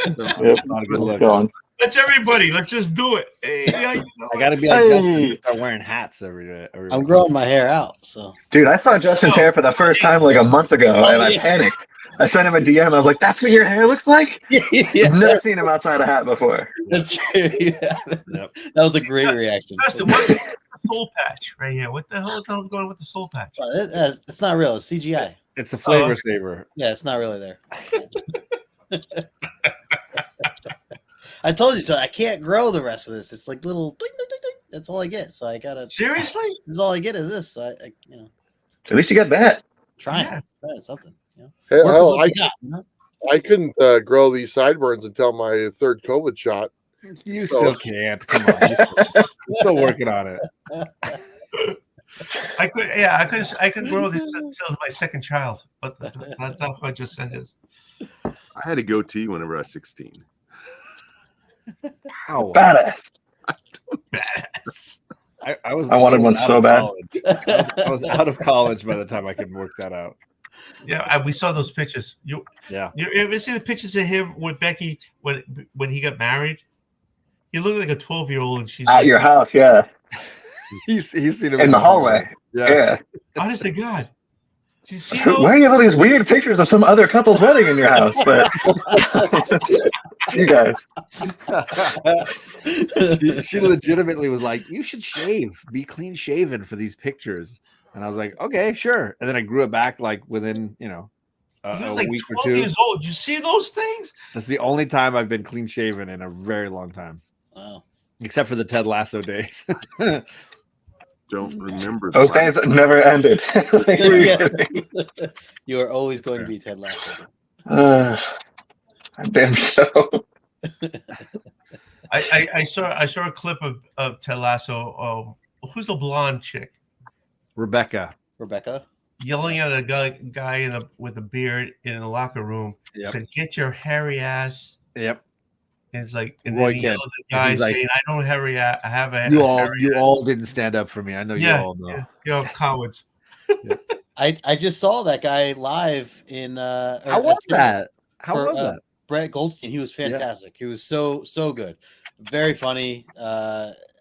It's not a good Let's look. go on. Let's everybody. Let's just do it. Hey, how you I doing? gotta be like Hey. Justin and start wearing hats every day. I'm growing my hair out, so Dude, I saw Justin's hair for the first time like a month ago, and I panicked. I sent him a DM. I was like, "That's what your hair looks like." yeah, I've never seen him outside a hat before. that's true. Yeah. Yep. That was a great reaction. Justin, what's the soul patch right here? What the hell is going on with the soul patch? It's not real. It's CGI. It's the flavor Oh. saver. Yeah, it's not really there. I told you, I can't grow the rest of this. It's like little. Ding, ding, ding, ding. That's all I get. So I gotta. Seriously? This is all I get is this. So I At least you got that. trying, Yeah. trying something. Hey, Work with hell, what I we got, you know? I couldn't grow these sideburns until my third COVID shot. You So- still can't. Come on. You're still working on it. I could. Yeah, I could grow this until my second child, but that's how I just said this. I had a goatee whenever I was 16. Wow. Badass. Badass. I was. I wanted one out so of bad. college. I was out of college by the time I could work that out. Yeah, we saw those pictures. You ever see the pictures of him with Becky when he got married? He looked like a 12-year-old, and she's At your house, yeah. He's seen him In the hallway. Yeah. Yeah. honest to God. Did you see those? Why do you have all these weird pictures of some other couple's wedding in your house? But you guys. she legitimately was like, "You should shave, be clean shaven for these pictures." And I was like, "Okay, sure." And then I grew it back like within, He was a like week 12 or two. years old. Did you see those things? That's the only time I've been clean shaven in a very long time, Wow. except for the Ted Lasso days. Don't remember Those days never ended. Like, were you Yeah. kidding? You are always going to be Ted Lasso. Damn show. I saw a clip of Ted Lasso. Who's the blonde chick Rebecca. yelling at a guy with a beard in a locker room? Yep. Said, "Get your hairy ass." Yep. And it's like, and Roy then he Kent. yelled at the guy He's like, saying, "I don't have I have a You hairy ass." all didn't stand up for me. I know you all know. Yeah, cowards. I just saw that guy live in. How was that? How was that? Brett Goldstein. He was fantastic. He was so good. Very funny.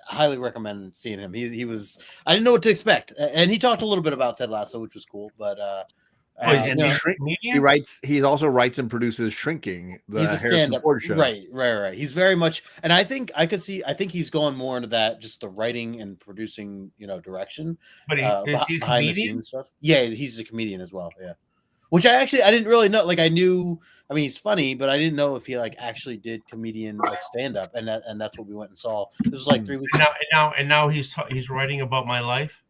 Highly recommend seeing him. He was. I didn't know what to expect, and he talked a little bit about Ted Lasso, which was cool. But and he writes. He also writes and produces Shrinking, the he's a Harrison stand-up. Ford show. Right. He's very much, and I think I could see. I think he's going more into that, just the writing and producing, direction. But is he a behind the comedian? scenes stuff. Yeah, he's a comedian as well. Yeah, which I didn't really know. Like I knew. I mean, he's funny, but I didn't know if he actually did comedian stand up, and that's what we went and saw. This was like 3 weeks ago. Now he's writing about my life.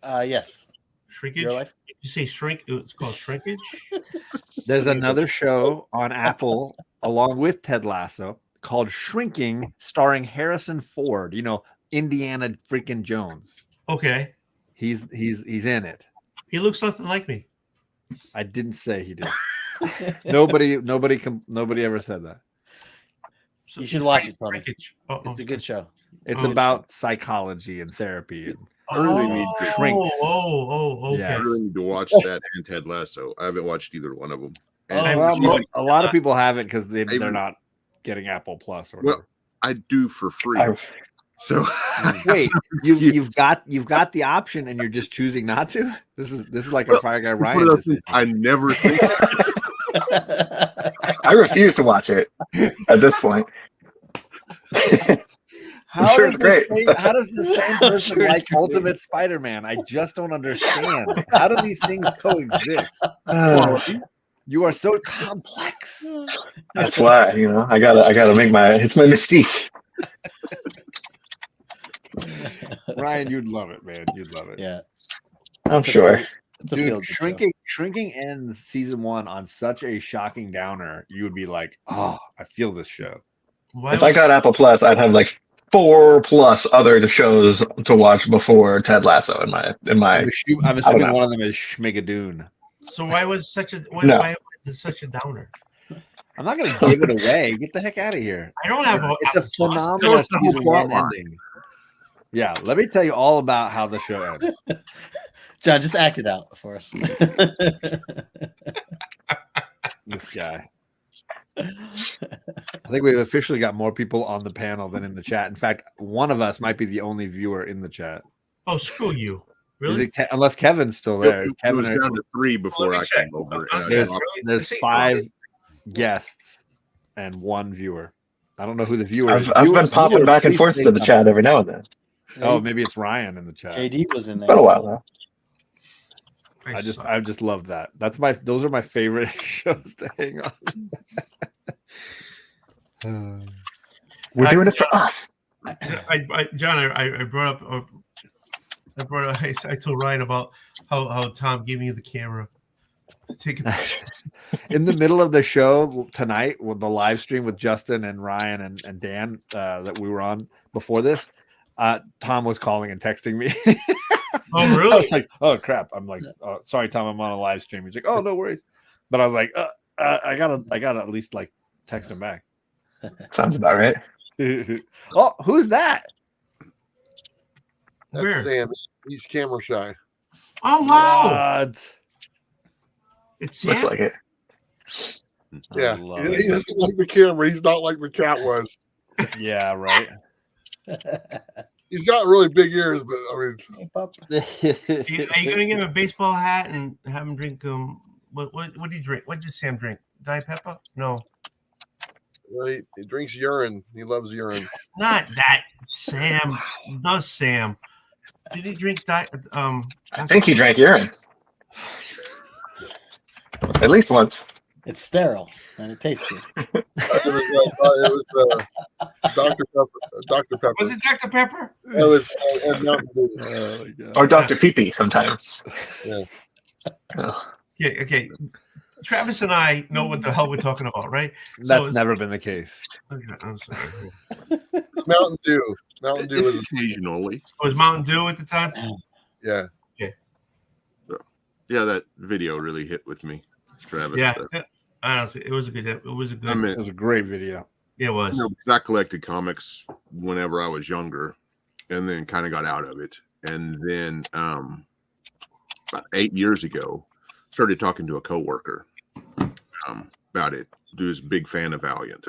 Yes. Shrinkage. Your life? Did you say shrink? It's called Shrinkage. There's another show on Apple along with Ted Lasso called Shrinking, starring Harrison Ford. Indiana freaking Jones. Okay. He's in it. He looks nothing like me. I didn't say he did. Nobody ever said that. So You should watch it, Tony. It's a good show. It's about psychology and therapy. And I really need to shrink. Okay. I really need to watch that and Ted Lasso. I haven't watched either one of them. A lot of people haven't because they're not getting Apple Plus or whatever. Well, I do for free. So wait, you've got the option and you're just choosing not to? This is like a Fire Guy Ryan decision. I never think I refuse to watch it at this point. How sure does it's the same person like Ultimate Spider-Man? I just don't understand. How do these things coexist? You are so complex. That's why, I gotta make it's my mystique. Ryan, you'd love it, man. You'd love it. Yeah, I'm sure. Dude, Shrinking ends season 1 on such a shocking downer. You would be like, "Oh, I feel this show." If I got Apple Plus, I'd have like 4+ other shows to watch before Ted Lasso. In my, I'm assuming one of them is Schmigadoon. So why was why was it such a downer? I'm not going to give it away. Get the heck out of here. I don't have. It's a phenomenal season 1 ending. Yeah, let me tell you all about how the show ends. John, just act it out for us. This guy. I think we've officially got more people on the panel than in the chat. In fact, one of us might be the only viewer in the chat. Oh, screw you! Really? Unless Kevin's still there. It was down to 3 before I came over. There's 5 guests and 1 viewer. I don't know who the viewer is. I've been popping back and forth to the chat every now and then. Oh, maybe it's Ryan in the chat. JD was in there. It's been a while now. I just love that. Those are my favorite shows to hang on. We're doing it for us. John, I brought up. I told Ryan about how Tom gave me the camera to take a picture. In the middle of the show tonight, with the live stream with Justin and Ryan and Dan that we were on before this, Tom was calling and texting me. Oh, really? I was like, oh crap. I'm like, oh, sorry, Tom, I'm on a live stream. He's like, oh, no worries. But I was like, I gotta at least like text him back. Sounds about right. Oh, who's that? That's Where? Sam. He's camera shy. Oh wow! What? It's Looks Sam. like it. Yeah, love he it. doesn't like the camera. He's not like the cat was. Yeah, right. He's got really big ears, but I mean, Are you gonna give him a baseball hat and have him drink? What did he drink? What did Sam drink? Diet Pepper? No, well, he drinks urine. He loves urine. not that. Sam does Sam. Did he drink diet? I think he drank urine. At least once. It's sterile and it tastes good. It was Dr. Pepper. Dr. Pepper. Was it Dr. Pepper? It was Mountain Dew. Oh my God. Or Dr. Pee-Pee sometimes. Yeah. Oh. Yeah. Okay. Travis and I know what the hell we're talking about, right? That's it's- never been the case. Okay, I'm sorry. Mountain Dew. Mountain Dew is Occasionally. It was Mountain Dew at the time. yeah. Yeah, that video really hit with me, Travis. Yeah, honestly, it was a good. It was a good. I mean, It was a great video. Yeah, it was. you know, I collected comics whenever I was younger, and then kind of got out of it. And then about 8 years ago, started talking to a coworker about it. He was a big fan of Valiant,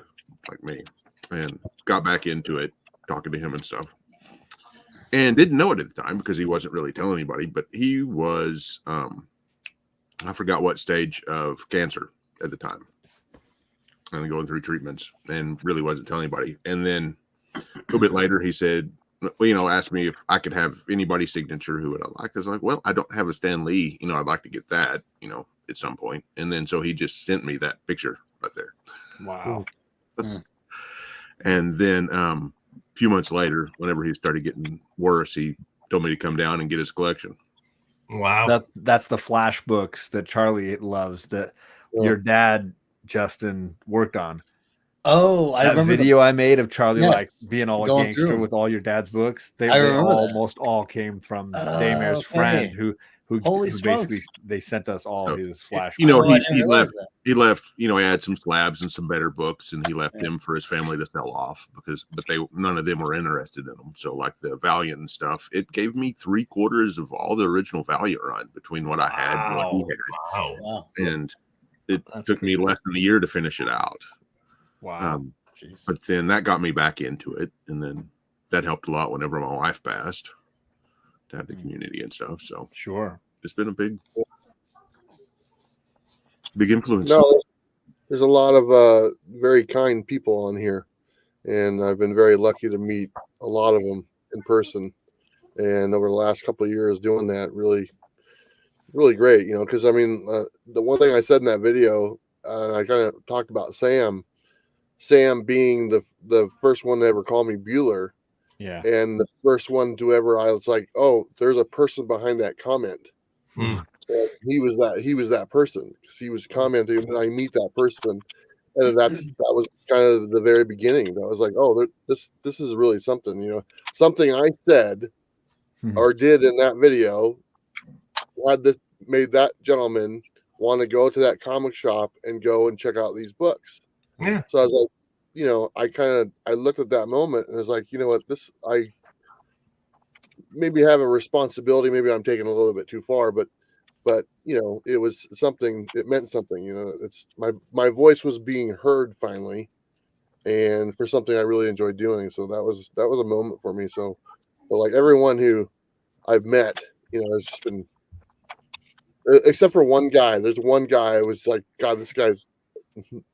like me, and got back into it, talking to him and stuff. And didn't know it at the time because he wasn't really telling anybody, but he was, I forgot what stage of cancer at the time, and going through treatments, and really wasn't telling anybody. And then a little bit later, he said, well, you know, asked me if I could have anybody's signature who would I like. I was like, well, I don't have a Stan Lee, you know, I'd like to get that, you know, at some point. And then so he just sent me that picture right there. Wow. And then a few months later, whenever he started getting worse, he told me to come down and get his collection. Wow. That's the Flash books that Charlie loves that Yeah. your dad, Justin, worked on. Oh, I That remember video I made of Charlie Yes, like being all going gangster through. with all your dad's books. They I remember that. almost all came from Daymare's okay. friend who Holy basically smokes. they sent us all So, his Flash. You know, Oh, I he didn't realize left. He left. You know, he had some slabs and some better books, and he left them for his family to sell off but none of them were interested in them. So, like the Valiant and stuff, it gave me 3/4 of all the original Valiant run between what I had and what he Wow. had, Wow. Wow. and it That's took me less than a year to finish it out. Wow. Jeez. But then that got me back into it, and then that helped a lot whenever my wife passed, to have the community and stuff. So Sure. it's been a big influence. No, there's a lot of very kind people on here, and I've been very lucky to meet a lot of them in person. And over the last couple of years, doing that really great, you know. Because I mean, the one thing I said in that video, I kind of talked about Sam being the first one to ever call me Bueller, Yeah. and the first one to ever. I was like, oh, there's a person behind that comment. Hmm. And he was that person. He was commenting, and I meet that person, and that was kind of the very beginning. That was like, oh, this is really something, you know, something I said or did in that video made that gentleman want to go to that comic shop and go and check out these books. Yeah. So I was like, you know, I looked at that moment and was like, you know what, I maybe have a responsibility. Maybe I'm taking a little bit too far, but you know, it was something. It meant something. You know, it's my voice was being heard finally, and for something I really enjoyed doing. So that was a moment for me. So, but like everyone who I've met, you know, has just been, except for one guy. There's one guy who was like, God, this guy's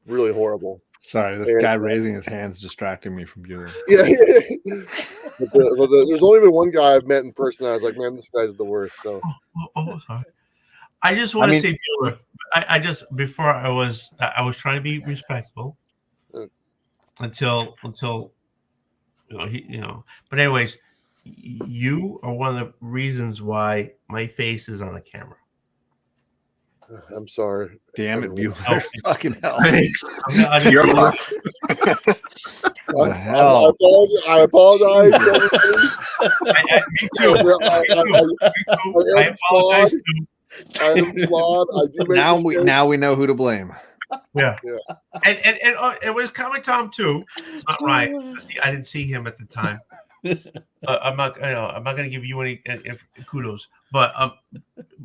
really horrible. Sorry, this guy raising his hands distracting me from Bueller. Yeah. There's only been one guy I've met in person. I was like, man, this guy's the worst. So Sorry. I just want to say, Bueller, I just before I was trying to be respectful until you know. But anyways, you are one of the reasons why my face is on the camera. I'm sorry. Damn it, Bueller! Oh, Fucking hell! Thanks. You're fine. What the hell? I apologize. Me too. I apologize too. I am flawed. I do make Now we know who to blame. Yeah. And it was Comic Tom too, not Ryan. I didn't see him at the time. I'm not going to give you any kudos, but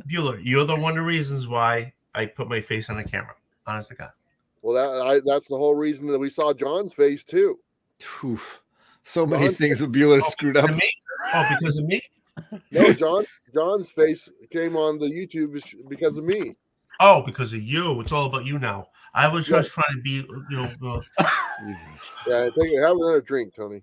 Bueller, you're the one of the reasons why I put my face on the camera. Honest to God. Well, that's the whole reason that we saw John's face too. Oof. So many things that Bueller screwed up. Me? Oh, because of me? No, John's face came on the YouTube because of me. Oh, because of you. It's all about you now. I was just trying to be, Yeah, I think have another drink, Tony.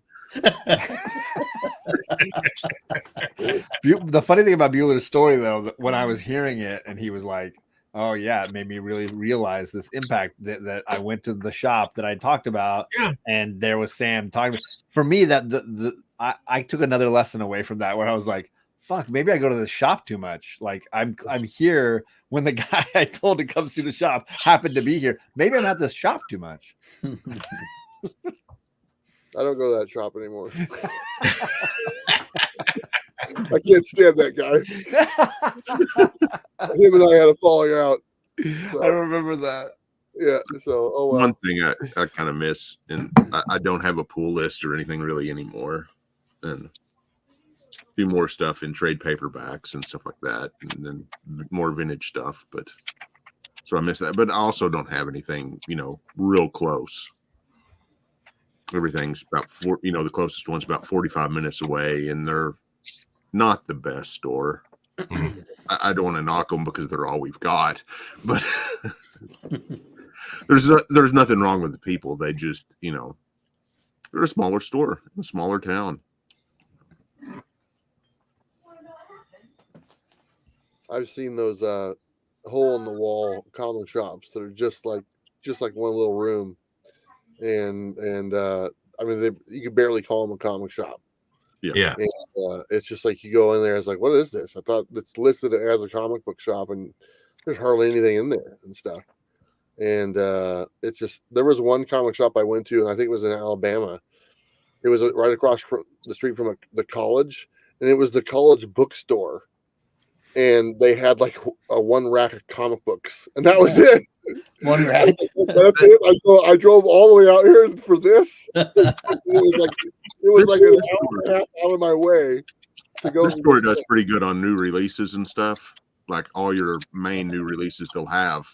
The funny thing about Bueller's story, though, when I was hearing it, and he was like, "Oh yeah," it made me really realize this impact that I went to the shop that I talked about, and there was Sam talking. For me, that I took another lesson away from that, where I was like, fuck, maybe I go to the shop too much. Like I'm here when the guy I told to come see the shop happened to be here. Maybe I'm at this shop too much. I don't go to that shop anymore. I can't stand that guy. Him and I had a falling out. So, I remember that. yeah. So, oh well. One thing I kind of miss, and I don't have a pool list or anything really anymore, and do more stuff in trade paperbacks and stuff like that, and then more vintage stuff. But so I miss that. But I also don't have anything, real close. Everything's about the closest one's about 45 minutes away, and they're not the best store. I don't want to knock them because they're all we've got, but there's nothing wrong with the people. They just, they're a smaller store, a smaller town. I've seen those hole in the wall comic shops that are just like one little room, and I mean you can barely call them a comic shop. Yeah. And, it's just like you go in there, it's like, what is this? I thought it's listed as a comic book shop, and there's hardly anything in there and stuff. And it's just, there was one comic shop I went to, and I think it was in Alabama. It was right across from the street from the college, and it was the college bookstore. And they had like a one rack of comic books, and that was it. One rack. That's it. I drove all the way out here for this. It was like an hour and a half out of my way to go. This store does pretty good on new releases and stuff. Like all your main new releases they'll have,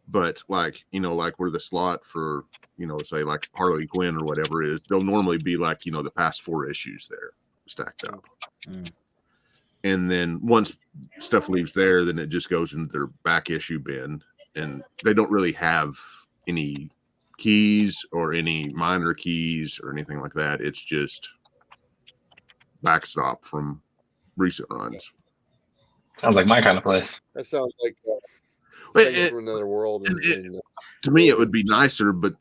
but like where the slot for say like Harley Quinn or whatever is, they'll normally be like the past 4 issues there stacked up. And then once stuff leaves there, then it just goes into their back issue bin, and they don't really have any keys or any minor keys or anything like that. It's just backstop from recent runs. Sounds like my kind of place. That sounds like from another world. To me, it would be nicer, but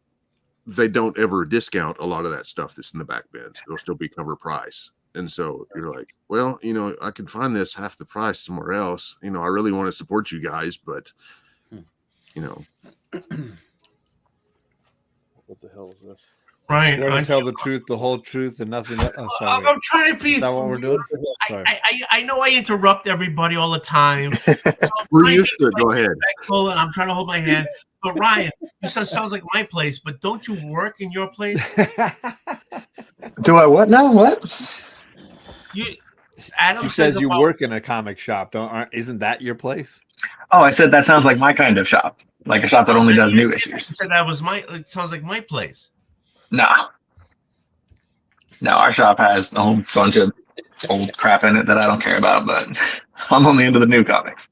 they don't ever discount a lot of that stuff that's in the back bins. It'll still be cover price. And so you're like, well, I could find this half the price somewhere else. I really want to support you guys, but, what the hell is this? Ryan, You're going to tell the truth, the whole truth, and nothing else. Oh, sorry. I'm trying to be. Is that what we're doing? Sorry. I know I interrupt everybody all the time. We're used to it. Go ahead. And I'm trying to hold my hand. But Ryan, you said sounds like my place, but don't you work in your place? Do I what now? What? Adam He says you work in a comic shop. Isn't that your place? Oh, I said that sounds like my kind of shop, like a shop that only does new issues. You said that was it sounds like my place. No, our shop has a whole bunch of old crap in it that I don't care about, but I'm only into the new comics.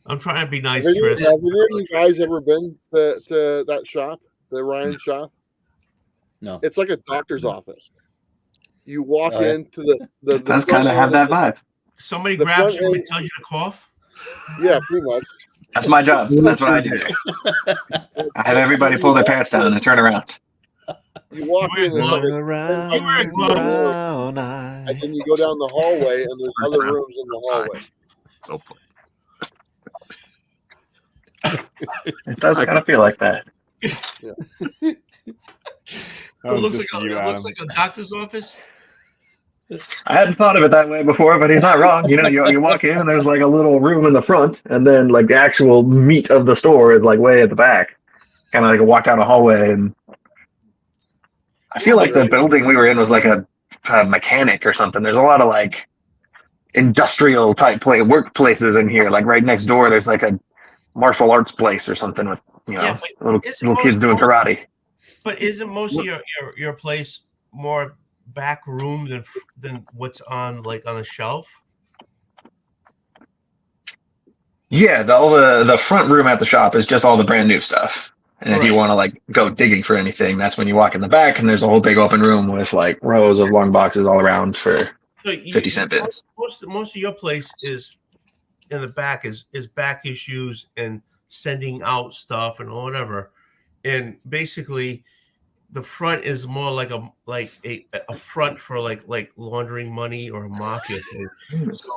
I'm trying to be nice, Have Chris. you guys ever been to that shop, the Ryan shop? No. It's like a doctor's office. You walk into the Does kind of have that vibe. Somebody grabs you and tells you to cough. Yeah, pretty much. That's my job. That's what I do. I have everybody pull their pants down and turn around. You walk in and and then you go down the hallway, and there's other rooms in the hallway. It does kind of feel like that. Yeah. It looks like a doctor's office. I hadn't thought of it that way before, but he's not wrong. You walk in and there's like a little room in the front, and then like the actual meat of the store is like way at the back. Kind of like a walk down a hallway, and I feel like the building we were in was like a mechanic or something. There's a lot of like industrial type workplaces in here. Like right next door, there's like a martial arts place or something with little kids doing karate. But isn't most of your place more back room than what's on the shelf? Yeah, the front room at the shop is just all the brand new stuff. And if you want to like go digging for anything, that's when you walk in the back, and there's a whole big open room with like rows of long boxes all around for 50-cent bins. Most of your place is in the back is back issues and sending out stuff and whatever. And basically the front is more like a front for like laundering money or a mafia thing. So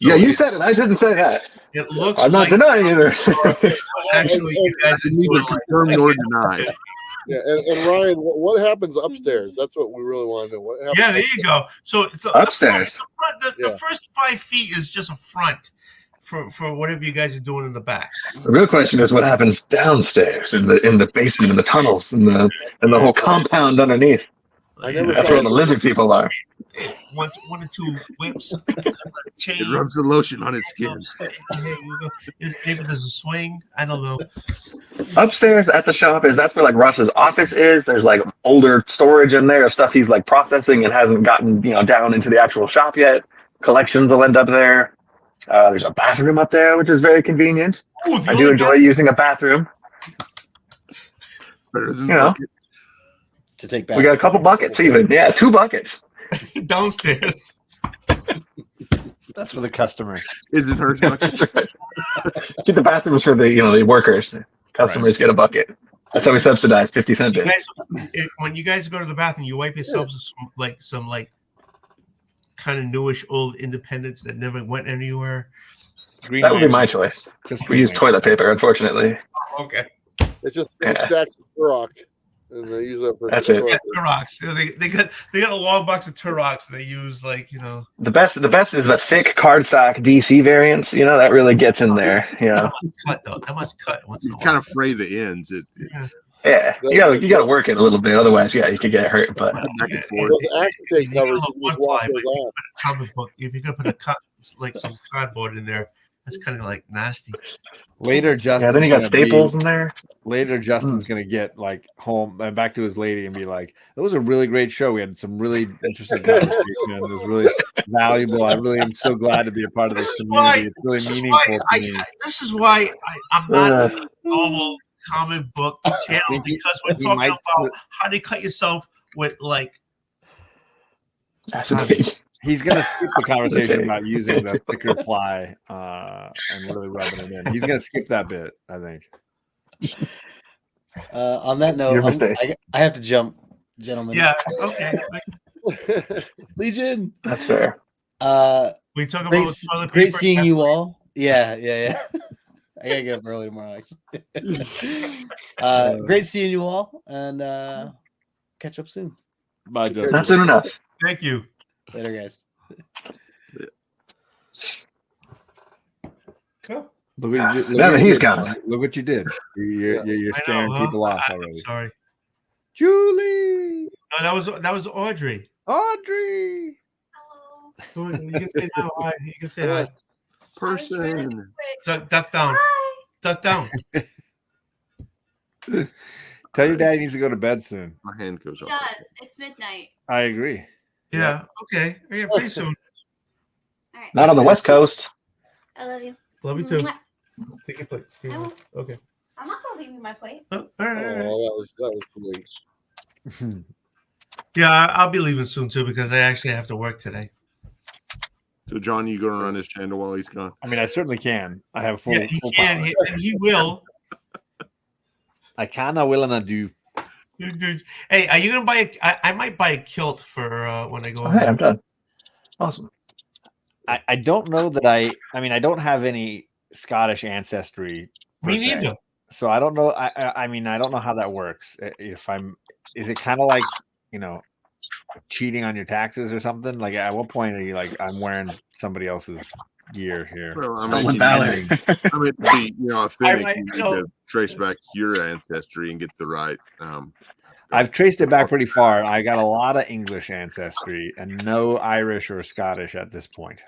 Yeah, you it, said it. I didn't say that. it looks I'm not like denying either. actually you guys are Neither doing confirm nor deny. Yeah, and Ryan, what happens upstairs? That's what we really want to know. What happens? Yeah, there you go. So Upstairs. the first 5 feet is just a front for whatever you guys are doing in the back. The real question is what happens downstairs in the basement, in the tunnels, and the whole compound underneath. I never That's saw where the lizard people are. One or two whips, chains. It rubs the lotion on its skin. Maybe there's a swing. I don't know. Upstairs at the shop that's where like Russ's office is. There's like older storage in there of stuff he's like processing and hasn't gotten down into the actual shop yet. Collections will end up there. There's a bathroom up there, which is very convenient. Ooh, I do enjoy using a bathroom. Better than To take back. We got a couple buckets even. Yeah, 2 buckets. downstairs. That's for the customer. Isn't hers bucket? That's right. Get the bathrooms for the workers. Customers get a bucket. That's how we subsidize 50-cent You bits. guys, when you guys go to the bathroom, you wipe yourselves some kind of newish old independents that never went anywhere. Green That would be Lantern. my choice. Just We use Green toilet paper, unfortunately. Okay. It's just Yeah. stacks of rock, and they use that for That's it. Yeah, Turox. They got a long box of Turox. They use The best is the thick cardstock DC variants. That really gets in there. that must cut though. That must cut once in a You while. kind of fray the ends. Yeah, you gotta work it a little bit. Otherwise, you could get hurt. But Back and forth. Those acetate You gotta covers, look you one just wash ply, those but off. comic book. If you're gonna put some cardboard in there, that's kind of like nasty. Later, Justin. yeah, then you got staples in there. Later, Justin's gonna get like home and back to his lady and be like, "That was a really great show. We had some really interesting conversation. It was really valuable. I really am so glad to be a part of this community. It's really meaningful to me." This is why I'm not a normal comic book channel, because we're he talking might about how to cut yourself with That's the thing. He's gonna skip the conversation Okay. about using the thicker ply and really rubbing it in. He's gonna skip that bit, I think. On that note, Your mistake. I have to jump, gentlemen. Yeah. Okay. Legion. That's fair. We talk about Great, toilet great paper. seeing you all. Yeah. I gotta get up early tomorrow. Actually. Great seeing you all, and catch up soon. Bye, Justin. Not soon enough. Thank you. Later, guys. Cool. Look what you, Now that he's did. gone. Look what you did. You're I know, scaring huh? people off I'm already. sorry. Julie, No, that was Audrey. Audrey. You can say now. Hi. You can say hi. Person. Duck down. Duck down. Tell your dad he needs to go to bed soon. My hand goes He up. does. It's midnight. I agree. Yeah. Okay. Yeah. Pretty soon. All right. Not on the West Coast. I love you. Love you too. Mwah. Take your plate. I will. Okay. I'm not gonna leave you my plate. Oh, all right. All right. Oh, that was sweet. Yeah, I'll be leaving soon too, because I actually have to work today. So, John, you going to run his channel while he's gone? I mean, I certainly can. I have full. Yeah, he full can, power. and he will. I can, I will, and I do. Dude, hey, are you gonna buy I might buy a kilt for when I go. Oh, hey, I'm done. Awesome. I don't know that I mean, I don't have any Scottish ancestry. per Me se. neither. So I don't know. I mean, I don't know how that works. Is it kind of like, cheating on your taxes or something? Like, at what point are you like, I'm wearing somebody else's gear here? Well, I Stolen mean, valor. I mean, to be authentic, might you need know. to trace back your ancestry and get the right. I've traced it back pretty far. I got a lot of English ancestry and no Irish or Scottish at this point.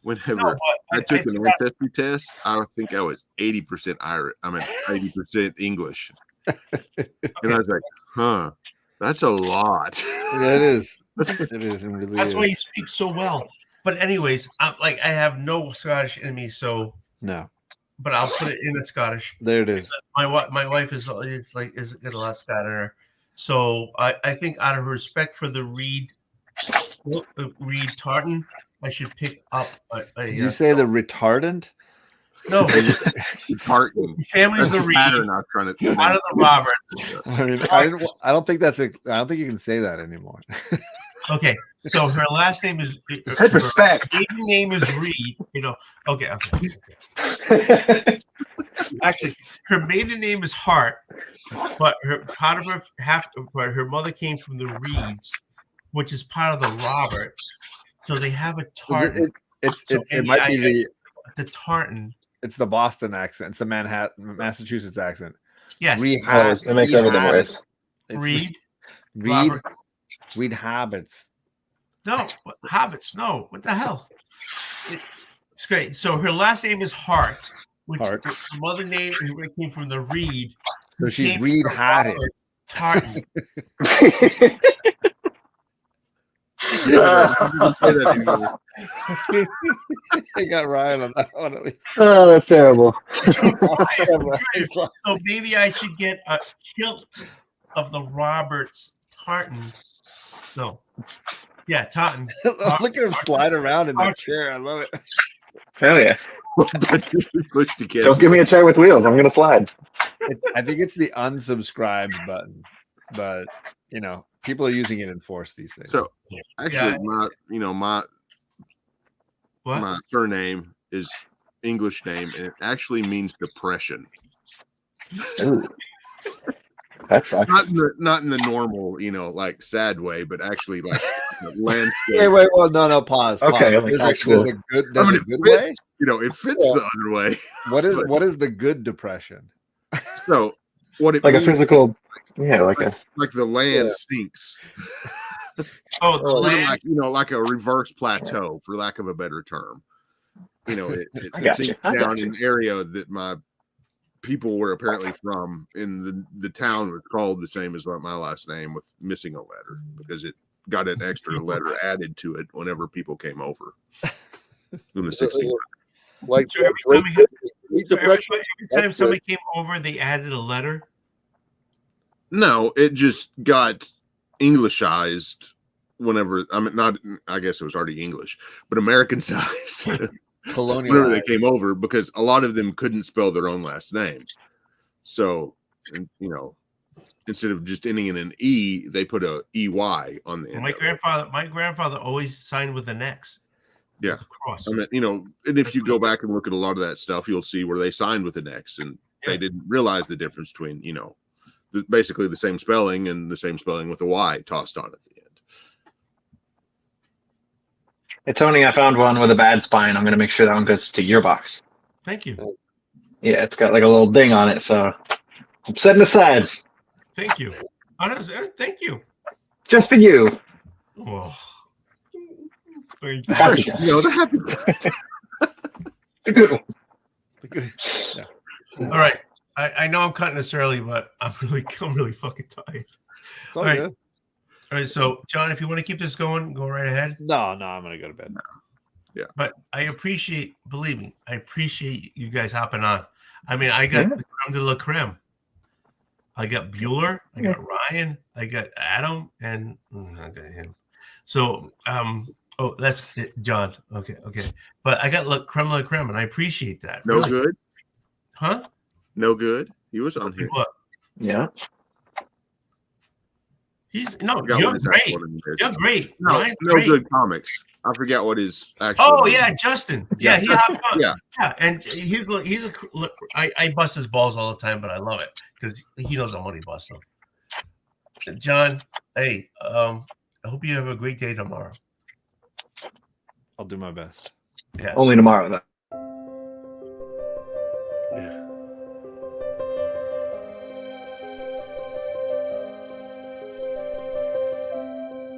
Whenever No, I but took an think that- ancestry test, I think I was 80% Irish. I mean, 80% English, and I was like, "Huh, that's a lot." It is. It is. It really That's is. why he speaks so well. But anyways, I have no Scottish in me, so No, but I'll put it in the Scottish. there it is. My wife is got a lot of Scottish in her, so I think out of respect for the Reed Tartan, I should pick up Did you say the retardant? No, Tartan. family's That's the the Reed. pattern I was trying to. Out of the Roberts. I mean, I don't think you can say that anymore. Okay, so her last name is. Said respect. Her maiden name is Reed. Okay. Actually, her maiden name is Hart, but her mother came from the Reeds, which is part of the Roberts. So they have a tartan. It might be the tartan. It's the Boston accent. It's the Massachusetts accent. Yes. It makes everything worse. Reed. Reed Hobbits. No, Hobbits. No, what the hell? It's great. So her last name is Hart, which her mother name came from the Reed. So she's Reed Hobbit. Tartan. I got Ryan on that one at least. Oh, that's terrible. So maybe I should get a kilt of the Roberts tartan. No. Yeah, tartan. Look at him slide around in that chair. I love it. Hell yeah. Push the kids. Don't give me a chair with wheels. I'm going to slide. I think it's the unsubscribe button, but people are using it in force these days. So actually, my surname is English name, and it actually means depression. Ooh. That sucks. Not in the normal, like sad way, but actually like landscape. Wait, well, no, pause. Okay, pause. There's a good way. It fits the other way. What is the good depression? So what it like means, a physical, like the land sinks. Like a reverse plateau, for lack of a better term. It sinks down in an area that my people were apparently from, in the town was called the same as my last name, with missing a letter because it got an extra letter added to it whenever people came over in the 60s. Like So every time somebody came over, they added a letter. No, it just got Englishized whenever. I guess it was already English, but Americanized. Colonial. Whenever they came over, because a lot of them couldn't spell their own last name. So, instead of just ending in an E, they put a EY on the end. My grandfather always signed with an X. Yeah. With a cross. And if you go back and look at a lot of that stuff, you'll see where they signed with an X, and they didn't realize the difference between, basically the same spelling and the same spelling with a Y tossed on at the end. Hey, Tony, I found one with a bad spine. I'm going to make sure that one goes to your box. Thank you. Yeah, it's got like a little ding on it, so I'm setting aside. Thank you. Thank you. Just for you. Oh. Thank you. Happy the good one. Yeah. All right. I know I'm cutting this early, but I'm really fucking tired. All right. All right, so John, if you want to keep this going, go right ahead. No, I'm gonna go to bed. Yeah. But believe me, I appreciate you guys hopping on. I mean, I got the creme de la creme. I got Bueller, I got Ryan, I got Adam, and I got him. So that's it, John. Okay. But I got creme de la creme, and I appreciate that. No good? Huh? No good. He was on here. What? Yeah. You're great. You're great. No, Ryan's no great. good comics. I forget what his actual. Oh name. yeah, Justin. Yeah, he hopped on. Yeah, and I bust his balls all the time, but I love it because he knows I'm money busting. John, hey, I hope you have a great day tomorrow. I'll do my best. Yeah. Only tomorrow, though.